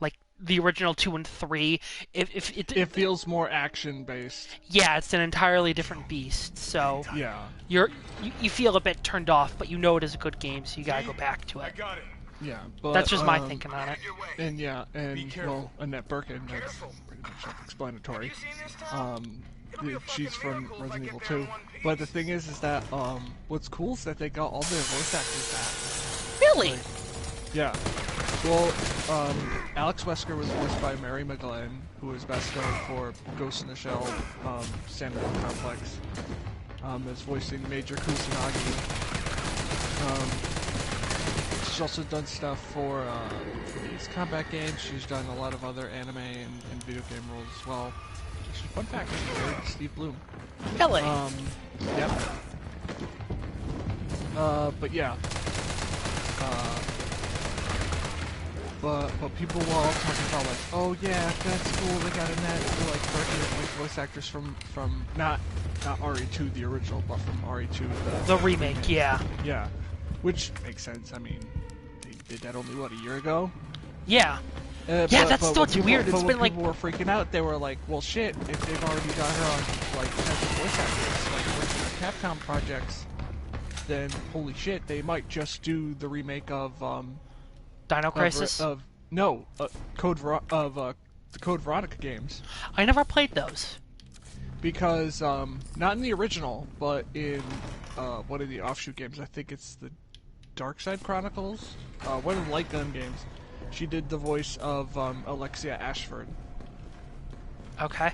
like, the original 2 and 3. It feels more action-based. Yeah, it's an entirely different beast, so... Yeah. You feel a bit turned off, but you know it is a good game, so you gotta go back to it. I got it. Yeah, but... That's just my thinking on it. And yeah, and, well, Annette Birkin, that's pretty much self-explanatory. She's from Resident Evil 2. But the thing is that, what's cool is that they got all their voice actors back. Really? Like, yeah. Well, Alex Wesker was voiced by Mary McGlynn, who is best known for Ghost in the Shell, Standalone Complex, is voicing Major Kusanagi. She's also done stuff for these combat games. She's done a lot of other anime and video game roles as well. Actually, fun fact, she's married to Steve Bloom. Really? Yep. But yeah. But people were all talking about like, oh yeah, that's cool, they got Annette, like voice actors from not RE2 the original, but from RE2 the remake, yeah. Yeah. Which makes sense. I mean, they did that only, what, a year ago? Yeah. That's what's weird. It's been like... people were freaking out, they were like, well shit, if they've already got her on, like, potential voice actors, like, working on Capcom projects, then, holy shit, they might just do the remake of, Dino Crisis? The Code Veronica games. I never played those. Because, not in the original, but in, one of the offshoot games, I think it's the Darkside Chronicles, one of the light gun games, she did the voice of, Alexia Ashford. Okay.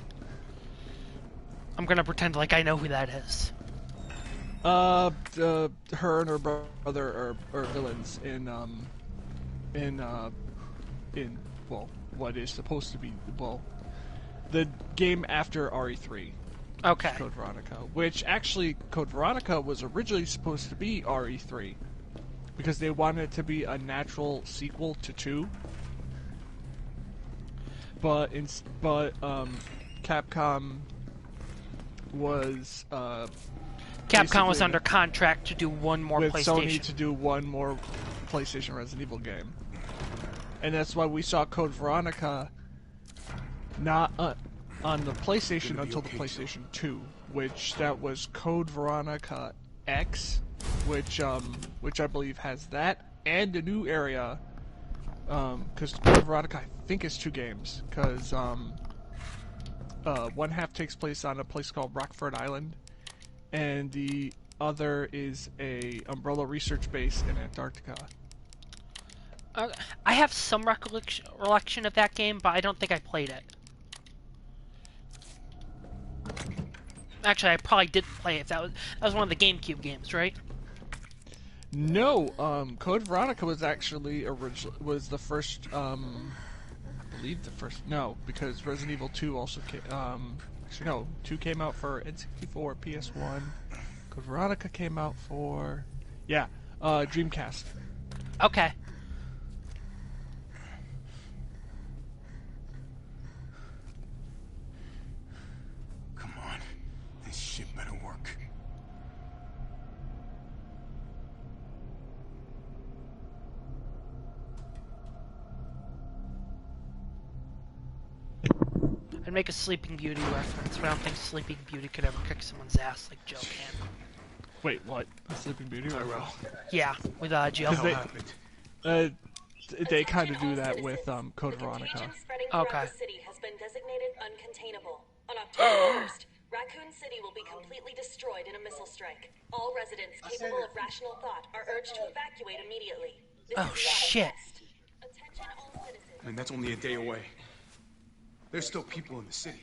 I'm gonna pretend like I know who that is. Her and her brother are villains in, well, what is supposed to be, well, the game after RE3. Okay. Code Veronica. Which, actually, Code Veronica was originally supposed to be RE3. Because they wanted it to be a natural sequel to 2. But Capcom was, Capcom was under contract to do one more with PlayStation. Sony to do one more PlayStation Resident Evil game. And that's why we saw Code Veronica not on the PlayStation until the PlayStation 2, which that was Code Veronica X, which I believe has that and a new area. Because Code Veronica, I think, is 2 games. Because one half takes place on a place called Rockford Island, and the other is a Umbrella research base in Antarctica. I have some recollection of that game, but I don't think I played it. Actually, I probably didn't play it. That was one of the GameCube games, right? No, Code Veronica was actually was the first. I believe the first. No, because Resident Evil 2 also came. Actually, no, 2 came out for N64, PS1. Code Veronica came out for Dreamcast. Okay. This shit better work. I'd make a Sleeping Beauty reference, but I don't think Sleeping Beauty could ever kick someone's ass like Joe can. Wait, what? A Sleeping Beauty? Yeah, with Jill. They kind of do that with Code Veronica. Okay. The city has been designated uncontainable. On October 1st, Raccoon City will be completely destroyed in a missile strike. All residents capable of rational thought are urged to evacuate immediately. Oh shit! Attention all citizens. Man, that's only a day away. There's still people in the city.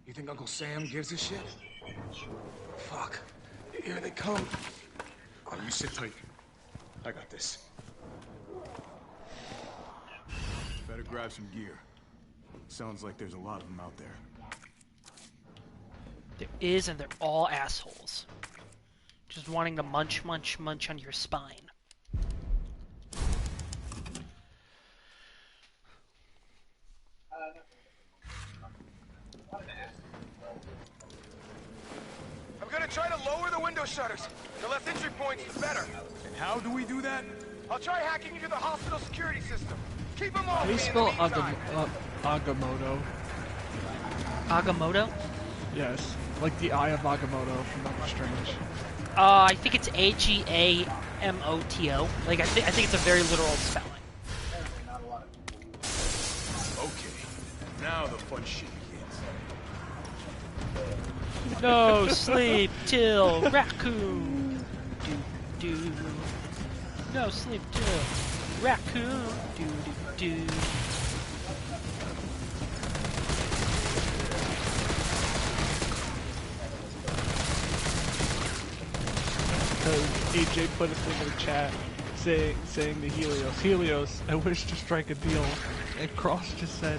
You think Uncle Sam gives a shit? Fuck. Here they come. Oh, you sit tight. I got this. Better grab some gear. Sounds like there's a lot of them out there. There is, and they're all assholes. Just wanting to munch on your spine. I'm gonna try to lower the window shutters. The less entry points, the better. And how do we do that? I'll try hacking into the hospital security system. Keep them off How do you me in spell the meantime. Agamotto? Agamotto? Yes, like the Eye of Agamotto from Doctor Strange. I think it's Agamoto. Like I think it's a very literal spelling. Okay, now the fun shit begins. No sleep till raccoon. Do. No sleep till raccoon. Do. AJ put a thing in the chat saying to Helios, I wish to strike a deal. And Cross just said,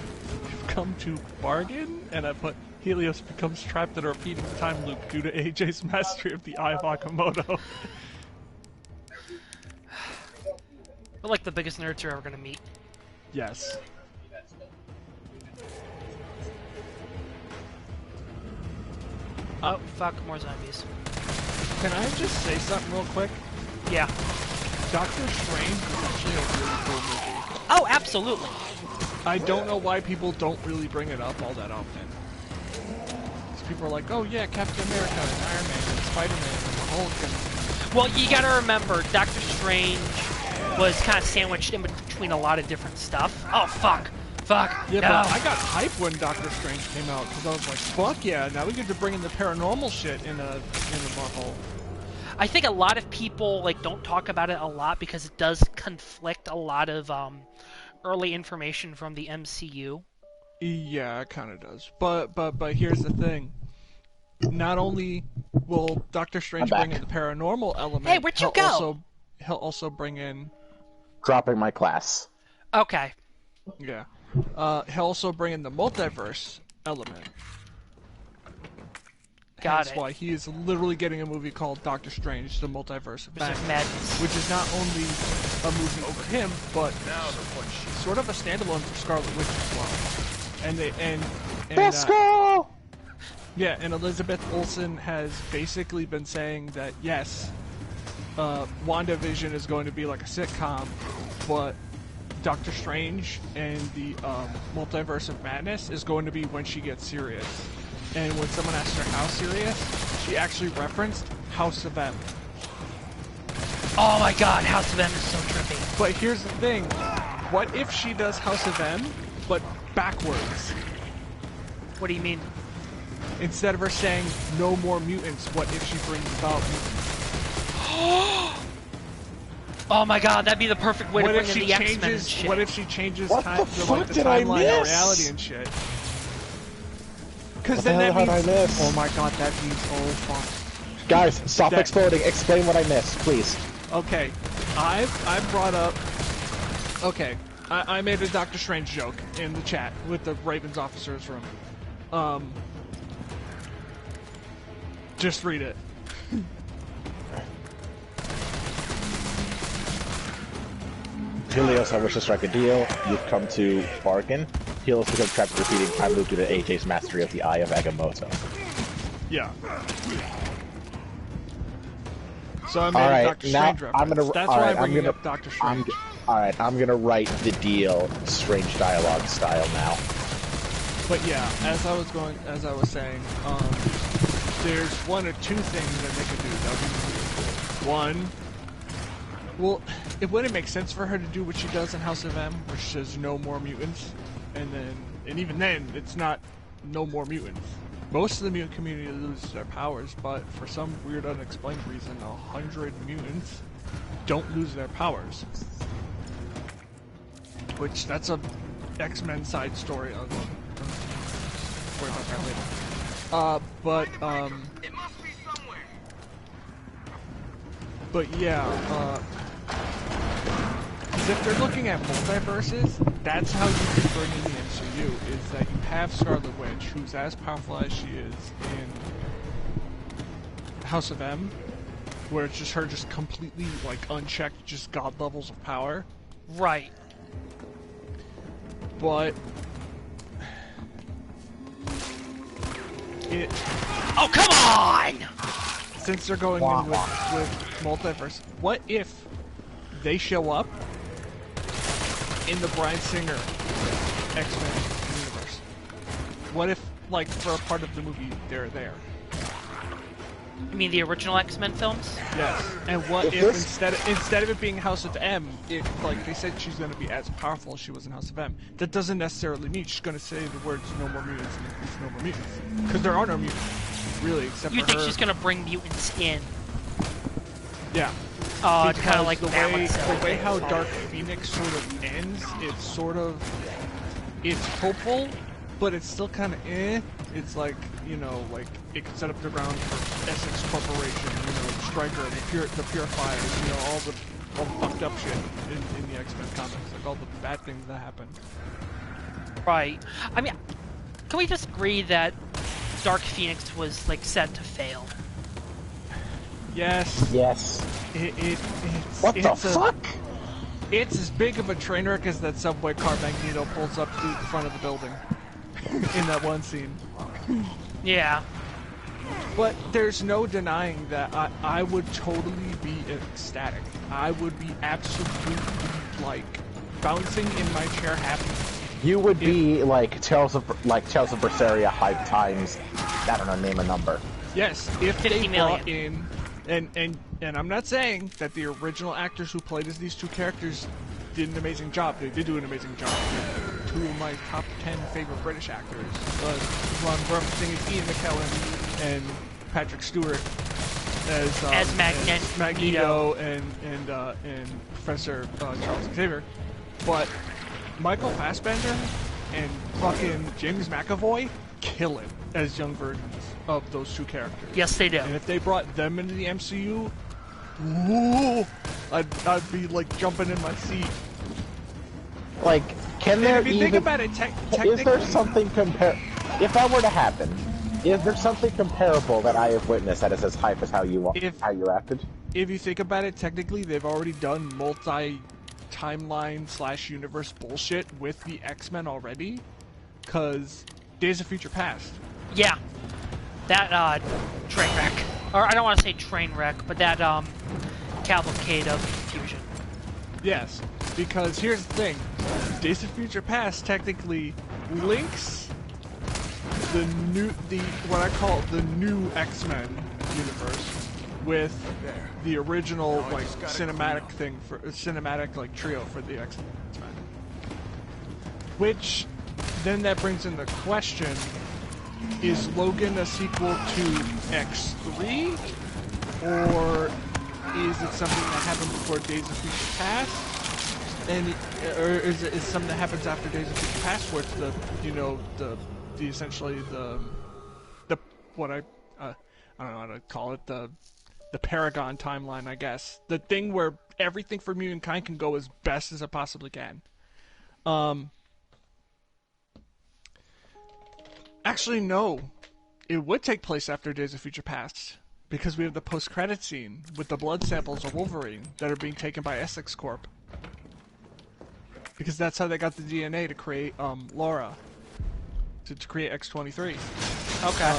you've come to bargain? And I put, Helios becomes trapped in a repeating time loop due to AJ's mastery of the Eye of Agamotto. We're like the biggest nerds you're ever gonna meet. Yes. Oh, fuck, more zombies. Can I just say something real quick? Yeah. Doctor Strange is actually a really cool movie. Oh, absolutely. I don't know why people don't really bring it up all that often. Because people are like, oh yeah, Captain America and Iron Man and Spider-Man and the Hulk and... Well, you gotta remember, Doctor Strange was kind of sandwiched in between a lot of different stuff. Oh, fuck. Yeah, no. but I got hype when Doctor Strange came out, because I was like, fuck yeah, now we get to bring in the paranormal shit in the Marvel. I think a lot of people like don't talk about it a lot because it does conflict a lot of early information from the MCU. Yeah, it kind of does. But here's the thing. Not only will Doctor Strange bring in the paranormal element, hey, where'd you go? He'll also bring in... Dropping my class. Okay. Yeah. He'll also bring in the multiverse element. Got Hence why he is literally getting a movie called Doctor Strange: The Multiverse of Madness, which is not only a movie over him, but sort of a standalone for Scarlet Witch as well. And Elizabeth Olsen has basically been saying that yes, WandaVision is going to be like a sitcom, but Doctor Strange and the Multiverse of Madness is going to be when she gets serious. And when someone asked her how serious, she actually referenced House of M. Oh my god, House of M is so trippy. But here's the thing. What if she does House of M, but backwards? What do you mean? Instead of her saying, no more mutants, what if she brings about mutants? Oh my god, that'd be the perfect way to bring in the X-Men and shit. What if she changes What time, the the fuck did I timeline and miss? reality and shit? Because What then the that hell means... did I miss? Oh my god, that means... Oh fuck. Guys, stop exploding. Explain what I missed, please. Okay, I brought up... Okay, I made a Doctor Strange joke in the chat with the Ravens officers room. Just read it. Helios, I wish to strike a deal. You've come to bargain. Helios becomes trapped in repeating time loop due to AJ's mastery of the Eye of Agamotto. Yeah. So I made a Doctor Strange reference. That's why I'm bringing up Doctor Strange. Alright, I'm gonna write the deal Strange dialogue style now. But yeah, as I was saying, there's one or two things that they could do that would be cool. One, well, it wouldn't make sense for her to do what she does in House of M, which says no more mutants, and even then, it's not no more mutants. Most of the mutant community loses their powers, but for some weird unexplained reason, 100 mutants don't lose their powers. Which, that's a X-Men side story. I'll worry about that later. It must be somewhere. But yeah, because if they're looking at multiverses, that's how you can bring in the MCU, is that you have Scarlet Witch, who's as powerful as she is in House of M, where it's just her just completely, like, unchecked, just god levels of power. Right. But... Oh, come on! Since they're going in with multiverse, what if they show up in the Bryan Singer X-Men universe? What if, like, for a part of the movie, they're there? You mean the original X-Men films? Yes. And what if instead of it being House of M, like they said she's going to be as powerful as she was in House of M? That doesn't necessarily mean she's going to say the words "no more mutants" and increase "no more mutants," because there are no mutants, really, except you for think her. she's going to bring mutants in? Yeah. Kind of like the way how Dark Phoenix sort of ends, it's hopeful, but it's still kind of eh. It's like, you know, like it could set up the ground for Essex Corporation, you know, Stryker, the Purifiers, you know, all the fucked up shit in the X-Men comics, like all the bad things that happen. Right. I mean, can we just agree that Dark Phoenix was like set to fail? Yes. Yes. What the fuck? It's as big of a train wreck as that subway car Magneto pulls up through the front of the building in that one scene. Yeah. But there's no denying that I would totally be ecstatic. I would be absolutely, like, bouncing in my chair happy. You would be like Tales of Berseria hype times, I don't know, name a number. Yes, if they 50 brought million. in, and I'm not saying that the original actors who played as these two characters did an amazing job. They did do an amazing job. Two of my top 10 favorite British actors. Who I'm referencing is Ian McKellen and Patrick Stewart as Magneto and Professor Charles Xavier. But Michael Fassbender and fucking James McAvoy kill it as young versions of those two characters. Yes, they do. And if they brought them into the MCU, whoa, I'd be like jumping in my seat. Like, can there if you think about it, is there something if that were to happen, is there something comparable that I have witnessed that is as hype as how you acted? If you think about it, technically they've already done multi-timeline / universe bullshit with the X-Men already, cause Days of Future Past. Yeah. That train wreck. Or I don't want to say train wreck, but that cavalcade of confusion. Yes. Because here's the thing, Days of Future Past technically links what I call the new X-Men universe with the original like cinematic like trio for the X-Men. Which then that brings in the question: is Logan a sequel to X3, or is it something that happened before Days of Future Past? Or is it something that happens after Days of Future Past, where it's the essentially the what I don't know how to call it, the Paragon timeline, I guess, the thing where everything for mutant kind can go as best as it possibly can. Actually, no, it would take place after Days of Future Past, because we have the post-credit scene with the blood samples of Wolverine that are being taken by Essex Corp. Because that's how they got the DNA to create Laura. To create X-23. Okay.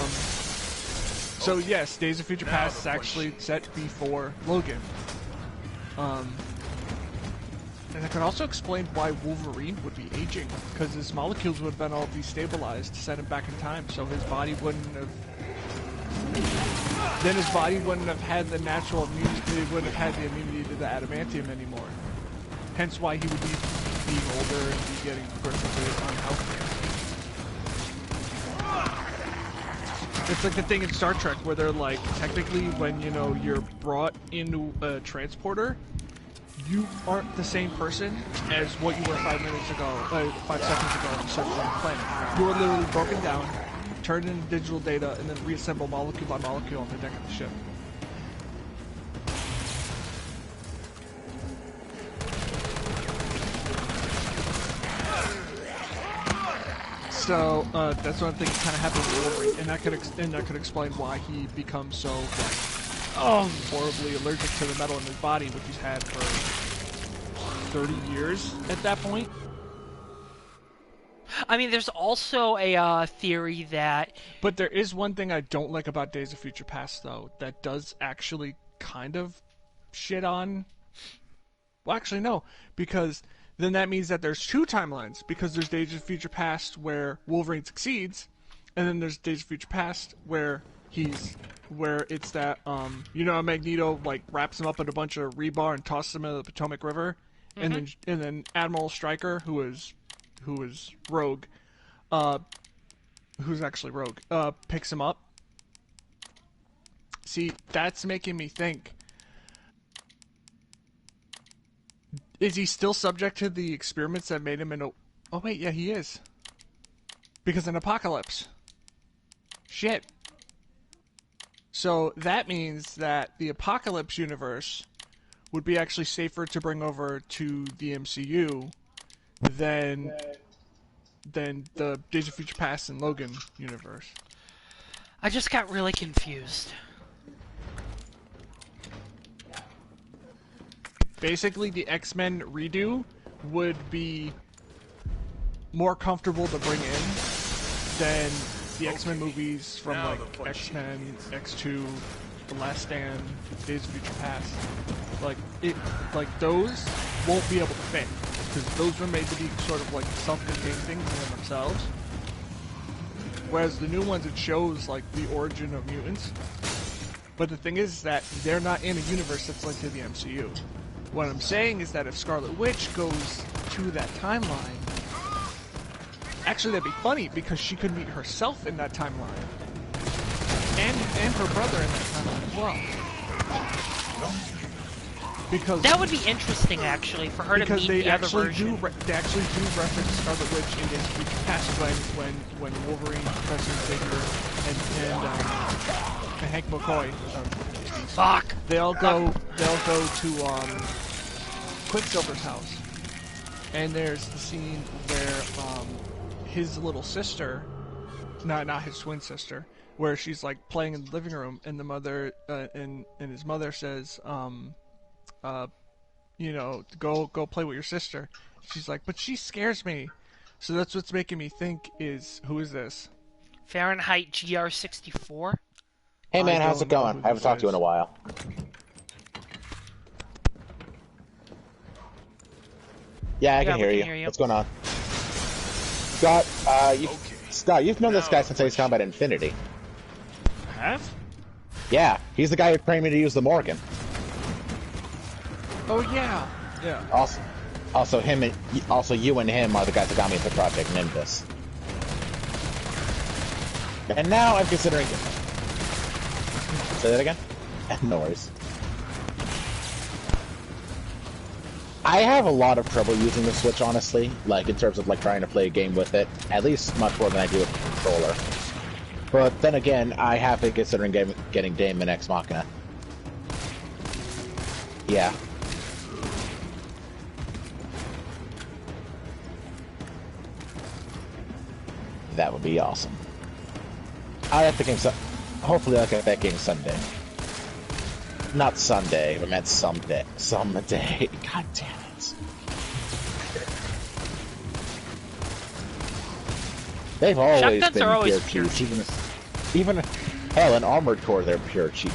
So yes, Days of Future Past is actually set before Logan. And that could also explain why Wolverine would be aging, because his molecules would have been all destabilized to send him back in time, so his body wouldn't have... Then his body wouldn't have had the natural immunity, it wouldn't have had the immunity to the adamantium anymore. Hence why he would be being older and be getting progressively unhealthy. It's like the thing in Star Trek where they're like, technically when, you know, you're brought into a transporter, you aren't the same person as what you were 5 seconds ago on the surface of the planet. You are literally broken down, turned into digital data, and then reassembled molecule by molecule on the deck of the ship. So that's one thing that kind of happened with Wolverine, and that could explain why he becomes so horribly allergic to the metal in his body, which he's had for 30 years at that point. I mean, there's also a theory that... But there is one thing I don't like about Days of Future Past, though, that does actually kind of shit on... Well, actually, no, because then that means that there's two timelines, because there's Days of Future Past where Wolverine succeeds, and then there's Days of Future Past where it's that, Magneto, like, wraps him up in a bunch of rebar and tosses him into the Potomac River, and then Admiral Stryker, who is Rogue, who's actually Rogue, picks him up. See, that's making me think, is he still subject to the experiments that made him into... Oh wait, yeah, he is. Because an apocalypse. Shit. So that means that the Apocalypse universe would be actually safer to bring over to the MCU than the Days of Future Past and Logan universe. I just got really confused. Basically, the X-Men redo would be more comfortable to bring in than the X-Men movies from like X-Men, X2, The Last Stand, Days of Future Past. Like those won't be able to fit, because those were made to be sort of like self-contained things in themselves. Whereas the new ones, it shows like the origin of mutants. But the thing is that they're not in a universe that's linked to the MCU. What I'm saying is that if Scarlet Witch goes to that timeline, actually that'd be funny, because she could meet herself in that timeline. And her brother in that timeline as well. Because that would be interesting, actually, for her to meet the other version. They actually do reference Scarlet Witch in Days of Future Past when Wolverine, Professor Xavier, and Hank McCoy. Fuck. They all go to Quicksilver's house, and there's the scene where his little sister, not his twin sister, where she's like playing in the living room, and the mother and his mother says, go play with your sister. She's like, but she scares me. So that's what's making me think is, who is this? Fahrenheit GR64. Hey man, how's it going? I haven't talked to you in a while. Yeah, I Yeah, can we hear can you. hear you. What's going on? Scott, you've known this guy since Ace Combat Infinity. Have? Yeah, he's the guy who trained me to use the Morgan. Oh yeah. Yeah. Also you and him are the guys that got me into Project Nimbus. And now I'm considering... Say that again? No worries. I have a lot of trouble using the Switch, honestly, like in terms of like trying to play a game with it, at least much more than I do with the controller. But then again, I have been considering getting Daemon X Machina. Yeah. That would be awesome. I have to game hopefully I'll get that game Sunday. Not Sunday, I meant someday. Someday. God damn it. They've always Shotguns been are always pure cheats. Even hell, in Armored Core, they're pure cheat.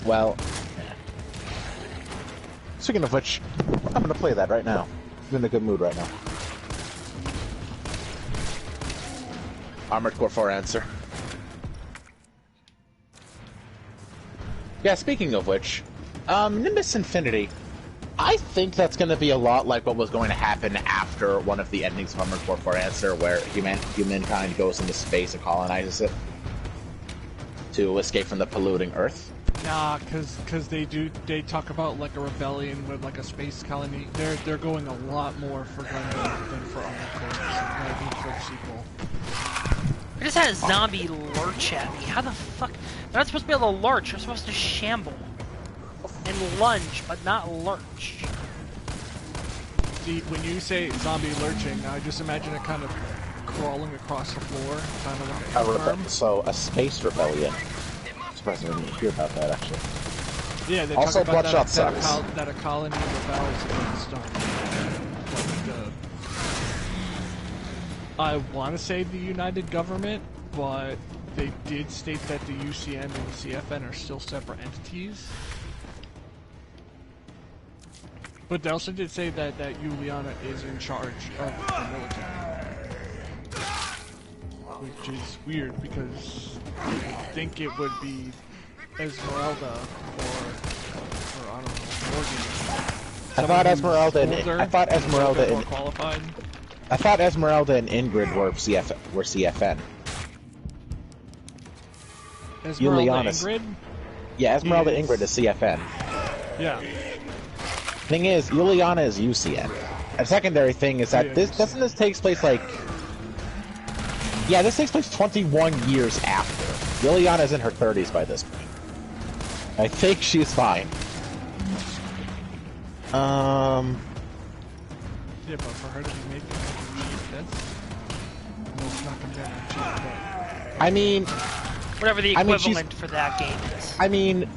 Well, speaking of which, I'm gonna play that right now. I'm in a good mood right now. Armored Core 4 answer. Yeah, speaking of which, Nimbus Infinity, I think that's going to be a lot like what was going to happen after one of the endings of Armored Core 4 Answer, where humankind goes into space and colonizes it to escape from the polluting Earth. Nah, cause they talk about like a rebellion with like a space colony. They're going a lot more for Gundam than for Armored Core. So I think for the sequel. I just had a zombie lurch at me. How the fuck? They're not supposed to be able to lurch. They're supposed to shamble and lunge, but not lurch. See, when you say zombie lurching, I just imagine it kind of crawling across the floor, kind of like a space rebellion. I'm surprised I didn't hear about that actually. Yeah, they also, talk about Bloodshot sucks. that a colony rebels against I want to say the United Government, but they did state that the UCN and the CFN are still separate entities. But they also did say that Juliana is in charge of the military. Which is weird, because I think it would be Esmeralda or I don't know, Morgan. I thought Esmeralda and Ingrid were CFN. Esmeralda and Ingrid? Yeah, Esmeralda and Ingrid is CFN. Yeah. Thing is, Juliana is UCN. A secondary thing is that this takes place like... Yeah, this takes place 21 years after. Juliana's in her 30s by this point. I think she's fine. Yeah, but for her to be making cheap, that's... Well, it's not gonna be cheap, but... I mean... Whatever the equivalent for that game is. I mean...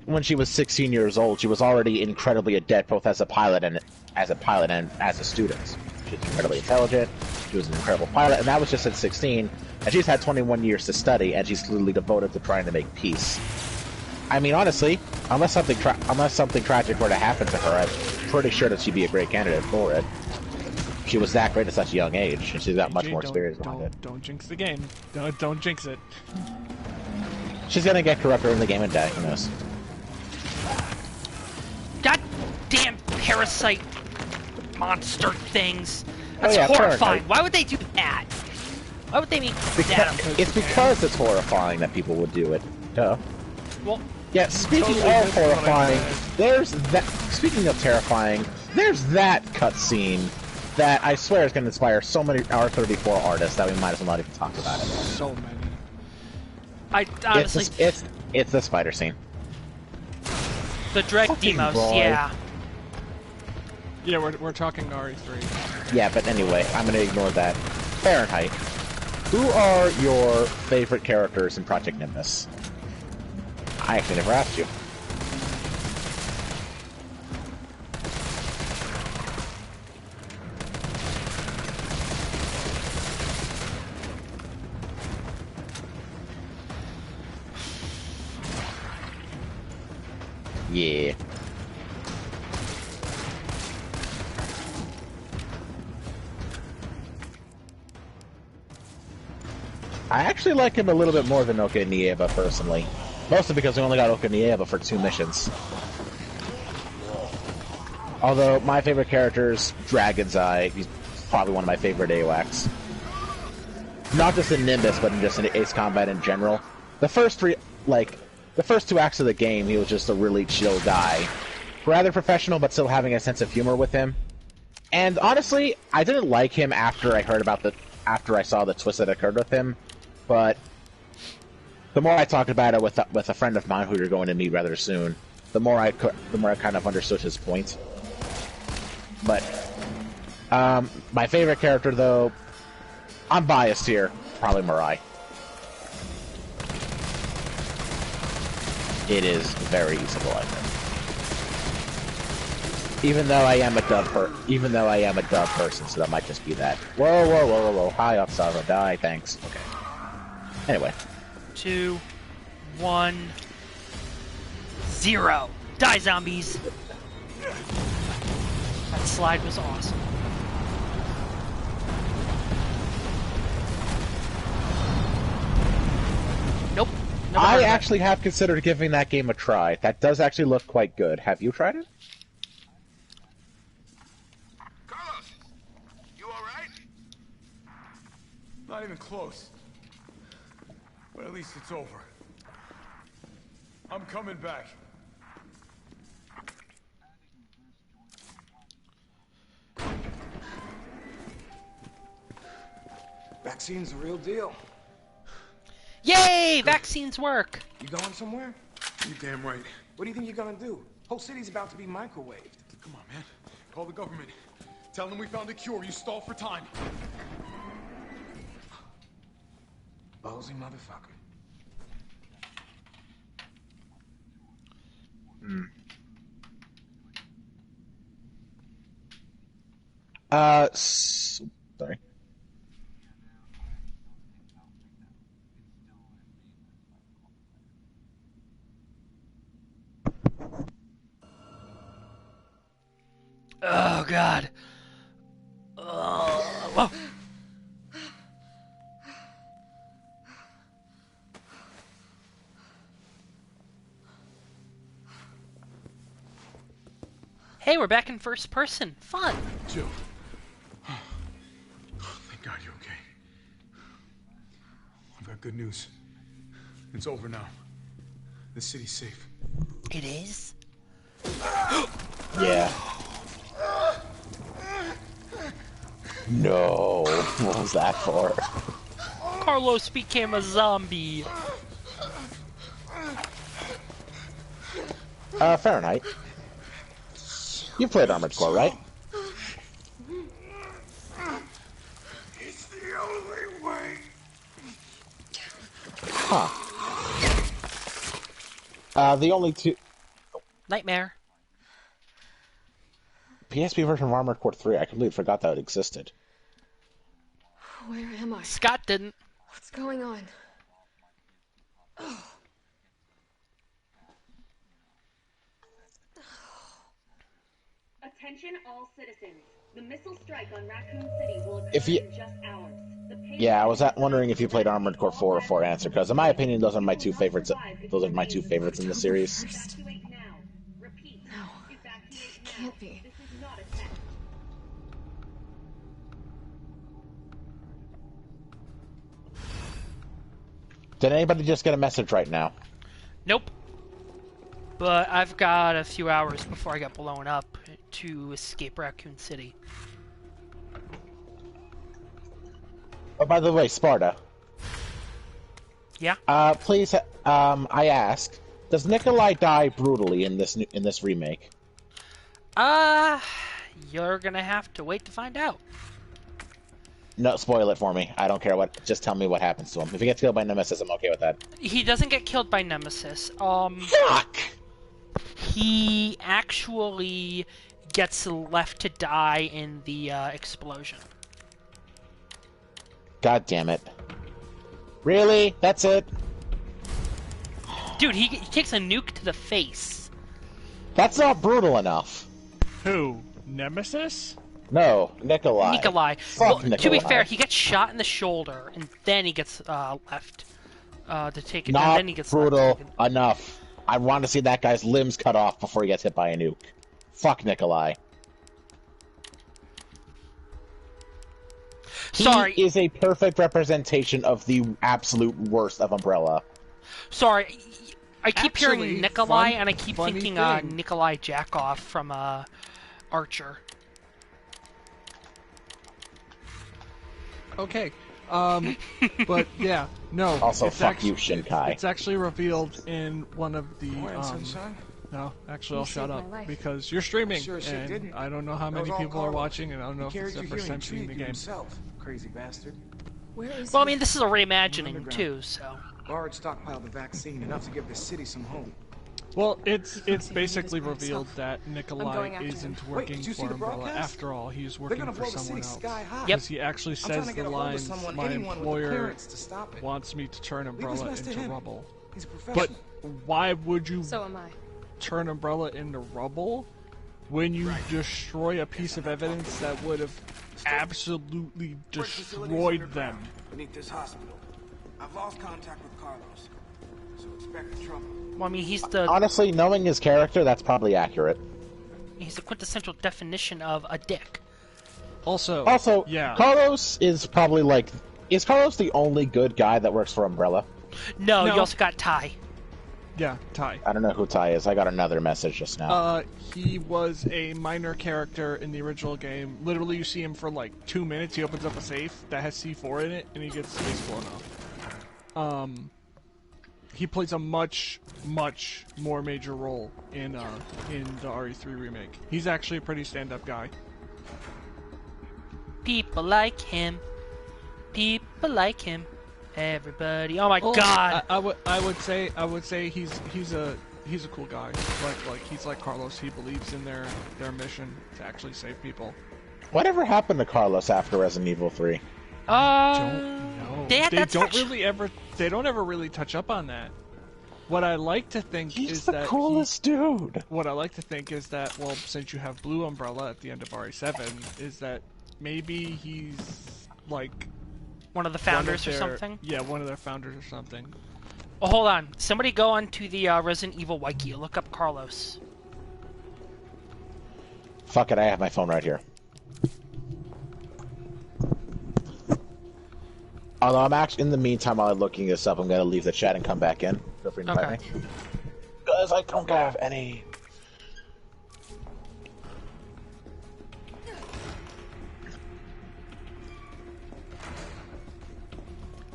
when she was 16 years old, she was already incredibly adept both as a pilot and as a student. She was incredibly intelligent, she was an incredible pilot, and that was just at 16, and she's had 21 years to study, and she's literally devoted to trying to make peace. I mean, honestly, unless something tragic were to happen to her, I'm pretty sure that she'd be a great candidate for it. She was that great at such a young age, and she's got much more experience behind it. Don't jinx the game. Don't jinx it. She's gonna get corrupted in the game and die, who knows? God damn parasite monster things. That's horrifying. Why would they do that? Why would they make that? It's because it's horrifying that people would do it. Duh. Well, yeah, speaking of horrifying, there's that. Speaking of terrifying, there's that cutscene that I swear is going to inspire so many R34 artists that we might as well not even talk about it. So many. I honestly... It's the spider scene. The Dreg demos, yeah. Yeah, we're talking RE3. Yeah, but anyway, I'm going to ignore that. Fahrenheit. Who are your favorite characters in Project Nimbus? I actually never asked you. Yeah. I actually like him a little bit more than Oka Nieva, personally. Mostly because we only got Oka Nieva for 2 missions. Although, my favorite character is Dragon's Eye. He's probably one of my favorite AWACs. Not just in Nimbus, but in just in Ace Combat in general. The first 2 acts of the game, he was just a really chill guy. Rather professional, but still having a sense of humor with him. And honestly, I didn't like him after I saw the twist that occurred with him. But the more I talked about it with a friend of mine who you're going to meet rather soon, the more I kind of understood his point. But my favorite character, though, I'm biased here, probably Mirai. It is very easy to like him. Even though I am a dub person, so that might just be that. Whoa. Hi, Upsala. Die, thanks. Okay. Anyway. 2, 1, 0. Die, zombies! That slide was awesome. Nope. I actually have considered giving that game a try. That does actually look quite good. Have you tried it? Carlos, you all right? Not even close. But at least it's over. I'm coming back. Vaccine's the real deal. Yay! Vaccines work! You going somewhere? You damn right. What do you think you're gonna do? Whole city's about to be microwaved. Come on, man. Call the government. Tell them we found a cure. You stall for time. Ballsy motherfucker. Sorry. Oh, God. Whoa. Hey, we're back in first person. Fun. Jill. Thank God you're okay. I've got good news. It's over now. The city's safe. It is? Yeah. No. What was that for? Carlos became a zombie. Fahrenheit. You played Armored Core, right? It's the only way. Huh. The only two... Nightmare. PSP version of Armored Core 3, I completely forgot that it existed. Where am I? Scott didn't. What's going on? Oh. Attention all citizens. The missile strike on Raccoon City will occur in just hours. Yeah, I was wondering if you played Armored Core 4 before answer, because in my opinion, those are my two favorites. Those are my two favorites in the series. Evacuate now. Repeat. No, Evacuate now. can't be. This is not a test. Did anybody just get a message right now? Nope. But I've got a few hours before I get blown up to escape Raccoon City. Oh, by the way, Sparta. Yeah? Please, I ask, does Nikolai die brutally in this remake? You're gonna have to wait to find out. No, spoil it for me. I don't care what. Just tell me what happens to him. If he gets killed by Nemesis, I'm okay with that. He doesn't get killed by Nemesis. Fuck! He actually gets left to die in the explosion. God damn it. Really? That's it? Dude, he takes a nuke to the face. That's not brutal enough. Who? Nemesis? No, Nikolai. Nikolai. Fuck Well, Nikolai. to be fair, he gets shot in the shoulder, and then he gets left to take it. Not and then he gets brutal enough. I want to see that guy's limbs cut off before he gets hit by a nuke. Fuck Nikolai. Sorry. He is a perfect representation of the absolute worst of Umbrella. Sorry, I keep Actually, hearing Nikolai, fun- and I keep funny thinking thing. Nikolai Jackoff from Archer. Okay. But yeah, no. Also, it's fuck you, Shinkai. It's actually revealed in one of the. Sunshine? No, actually, I'll You shut saved up my life. because you're streaming, Sure as shit and didn't. I don't know how That many was all people are Carlos. watching, and I don't know if He it's the carried you first here time and seeing the treated you game. himself, crazy bastard. Where is Well, I he? mean, this is a reimagining Underground. too, so. Bard stockpiled the vaccine, enough to give the city some hope. Well, it's See if he can basically do this by revealed himself. that Nikolai going after isn't him. working Wait, did you see for the Umbrella. broadcast? After all, he's They're working gonna for blow the someone city else. sky high. Because he actually I'm trying says to the get a hold of lines, someone, "My anyone with the employer clearance to stop it." wants me to turn Leave this Umbrella mess to into him. rubble." He's a professional. But why would you So am I. turn Umbrella into rubble when you destroy a piece of evidence that would have absolutely destroyed them? Beneath this hospital. I've lost contact with Carlos, so expect trouble. Well, I mean, he's the Honestly, knowing his character, that's probably accurate. quintessential definition of a dick. Also, yeah. Carlos is probably like... Is Carlos the only good guy that works for Umbrella? No, No. you also got Ty. Yeah, Ty. I don't know who Ty is. I got another message just now. He was a minor character in the original game. Literally, you see him for like 2 minutes. He opens up a safe that has C4 in it, and he gets space blown off. He plays a much more major role in the RE3 remake. He's actually a pretty stand-up guy. People like him. People like him. Everybody. Oh my Well, god. I would say he's a cool guy. Like he's like Carlos. He believes in their mission to actually save people. Whatever happened to Carlos after Resident Evil 3? Don't know. They don't ever really touch up on that. What I like to think He's is the that coolest dude. What I like to think is that, well, since you have Blue Umbrella at the end of RE7, is that maybe he's like one of the founders or something? Yeah, one of their founders or something. Oh, hold on. Somebody go on to the Resident Evil wiki. Look up Carlos. Fuck it, I have my phone right here. Although I'm actually, in the meantime, while I'm looking this up, I'm gonna leave the chat and come back in. Feel free to invite me. Because I don't have any...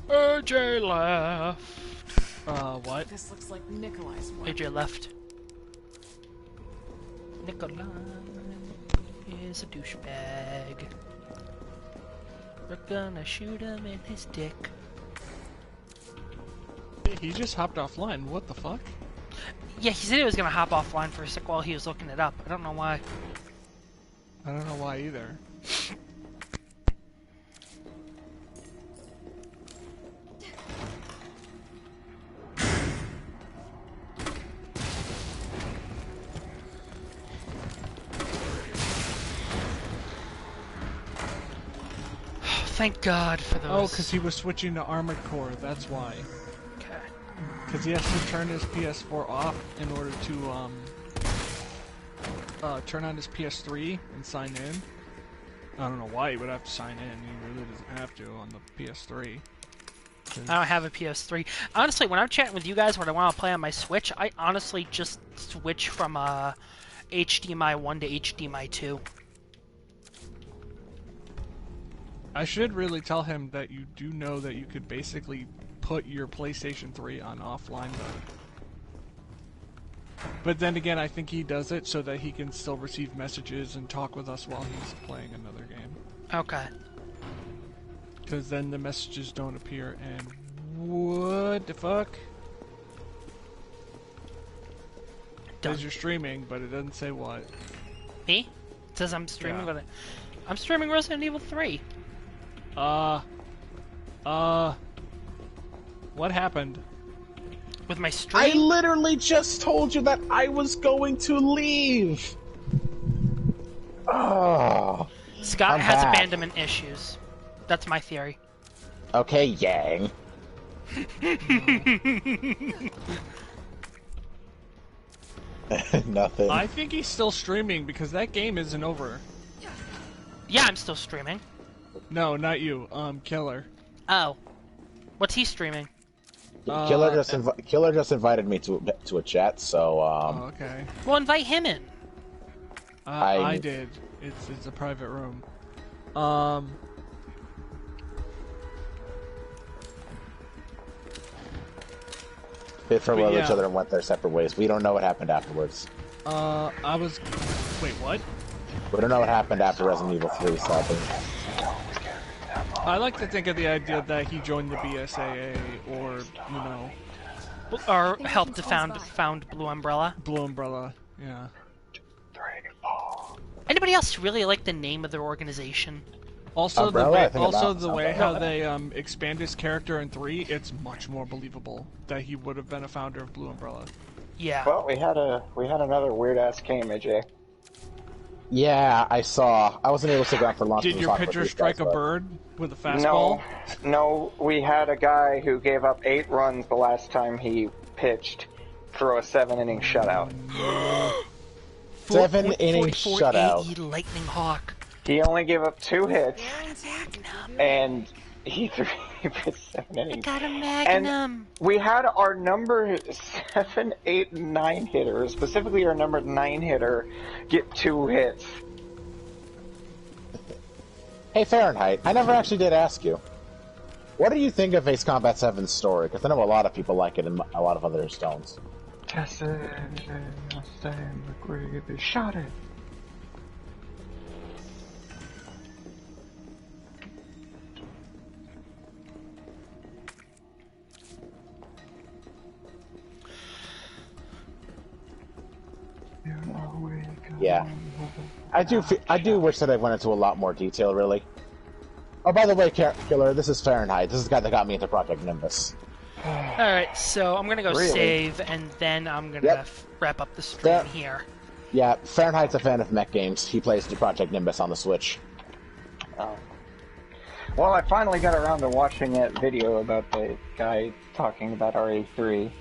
AJ left. What? This looks like Nikolai's work. AJ left. Nikolai is a douchebag. We're gonna shoot him in his dick. He just hopped offline. What the fuck? Yeah, he said he was gonna hop offline for a sec while he was looking it up. I don't know why. I don't know why either. Thank God for those. Oh, because he was switching to Armored Core, that's why. Okay. Because he has to turn his PS4 off in order to, turn on his PS3 and sign in. I don't know why he would have to sign in, he really doesn't have to on the PS3. I don't have a PS3. Honestly, when I'm chatting with you guys when I want to play on my Switch, I honestly just switch from HDMI 1 to HDMI 2. I should really tell him that you do know that you could basically put your PlayStation 3 on offline mode. But then again, I think he does it so that he can still receive messages and talk with us while he's playing another game. Okay. Because then the messages don't appear, and what the fuck? Done. Says you're streaming, but it doesn't say what. Me? It says I'm streaming Yeah. with it. I'm streaming Resident Evil 3. What happened? With my stream? I literally just told you that I was going to leave! Oh. Scott I'm has back. abandonment issues. That's my theory. Okay, Yang. Nothing. I think he's still streaming because that game isn't over. Yeah, I'm still streaming. No, not you. Killer. Oh. What's he streaming? Killer just invited me to a chat, so Oh, okay. Well, invite him in. I did. It's a private room. Bit farewell each other and went their separate ways. We don't know what happened afterwards. I was. Wait, what? We don't know what happened after Resident Evil 3, sadly. I like to think of the idea that he joined the BSAA, or or helped to found Blue Umbrella. Blue Umbrella, yeah. Anybody else really like the name of their organization? Also, Umbrella, the way how they expand his character in 3, it's much more believable that he would have been a founder of Blue Umbrella. Yeah. Well, we had another weird ass game, AJ. Yeah, I saw. I wasn't able to stick around for long. Did your pitcher strike a bird with a fastball? No, we had a guy who gave up 8 runs the last time he pitched through a 7-inning shutout. 7-inning shutout. Lightning Hawk. He only gave up 2 hits, and he pitched 7 innings. I got a Magnum. And we had our number 7, 8, 9 hitter, specifically our number 9 hitter, get 2 hits. Hey, Fahrenheit, I never actually did ask you. What do you think of Ace Combat 7's story? Because I know a lot of people like it and a lot of others don't. They shot it. Yeah. I do wish that I went into a lot more detail, really. Oh, by the way, Killer, this is Fahrenheit. This is the guy that got me into Project Nimbus. Alright, so I'm gonna go save, and then I'm gonna wrap up the stream here. Yeah, Fahrenheit's a fan of mech games. He plays the Project Nimbus on the Switch. Oh. Well, I finally got around to watching that video about the guy talking about RE3.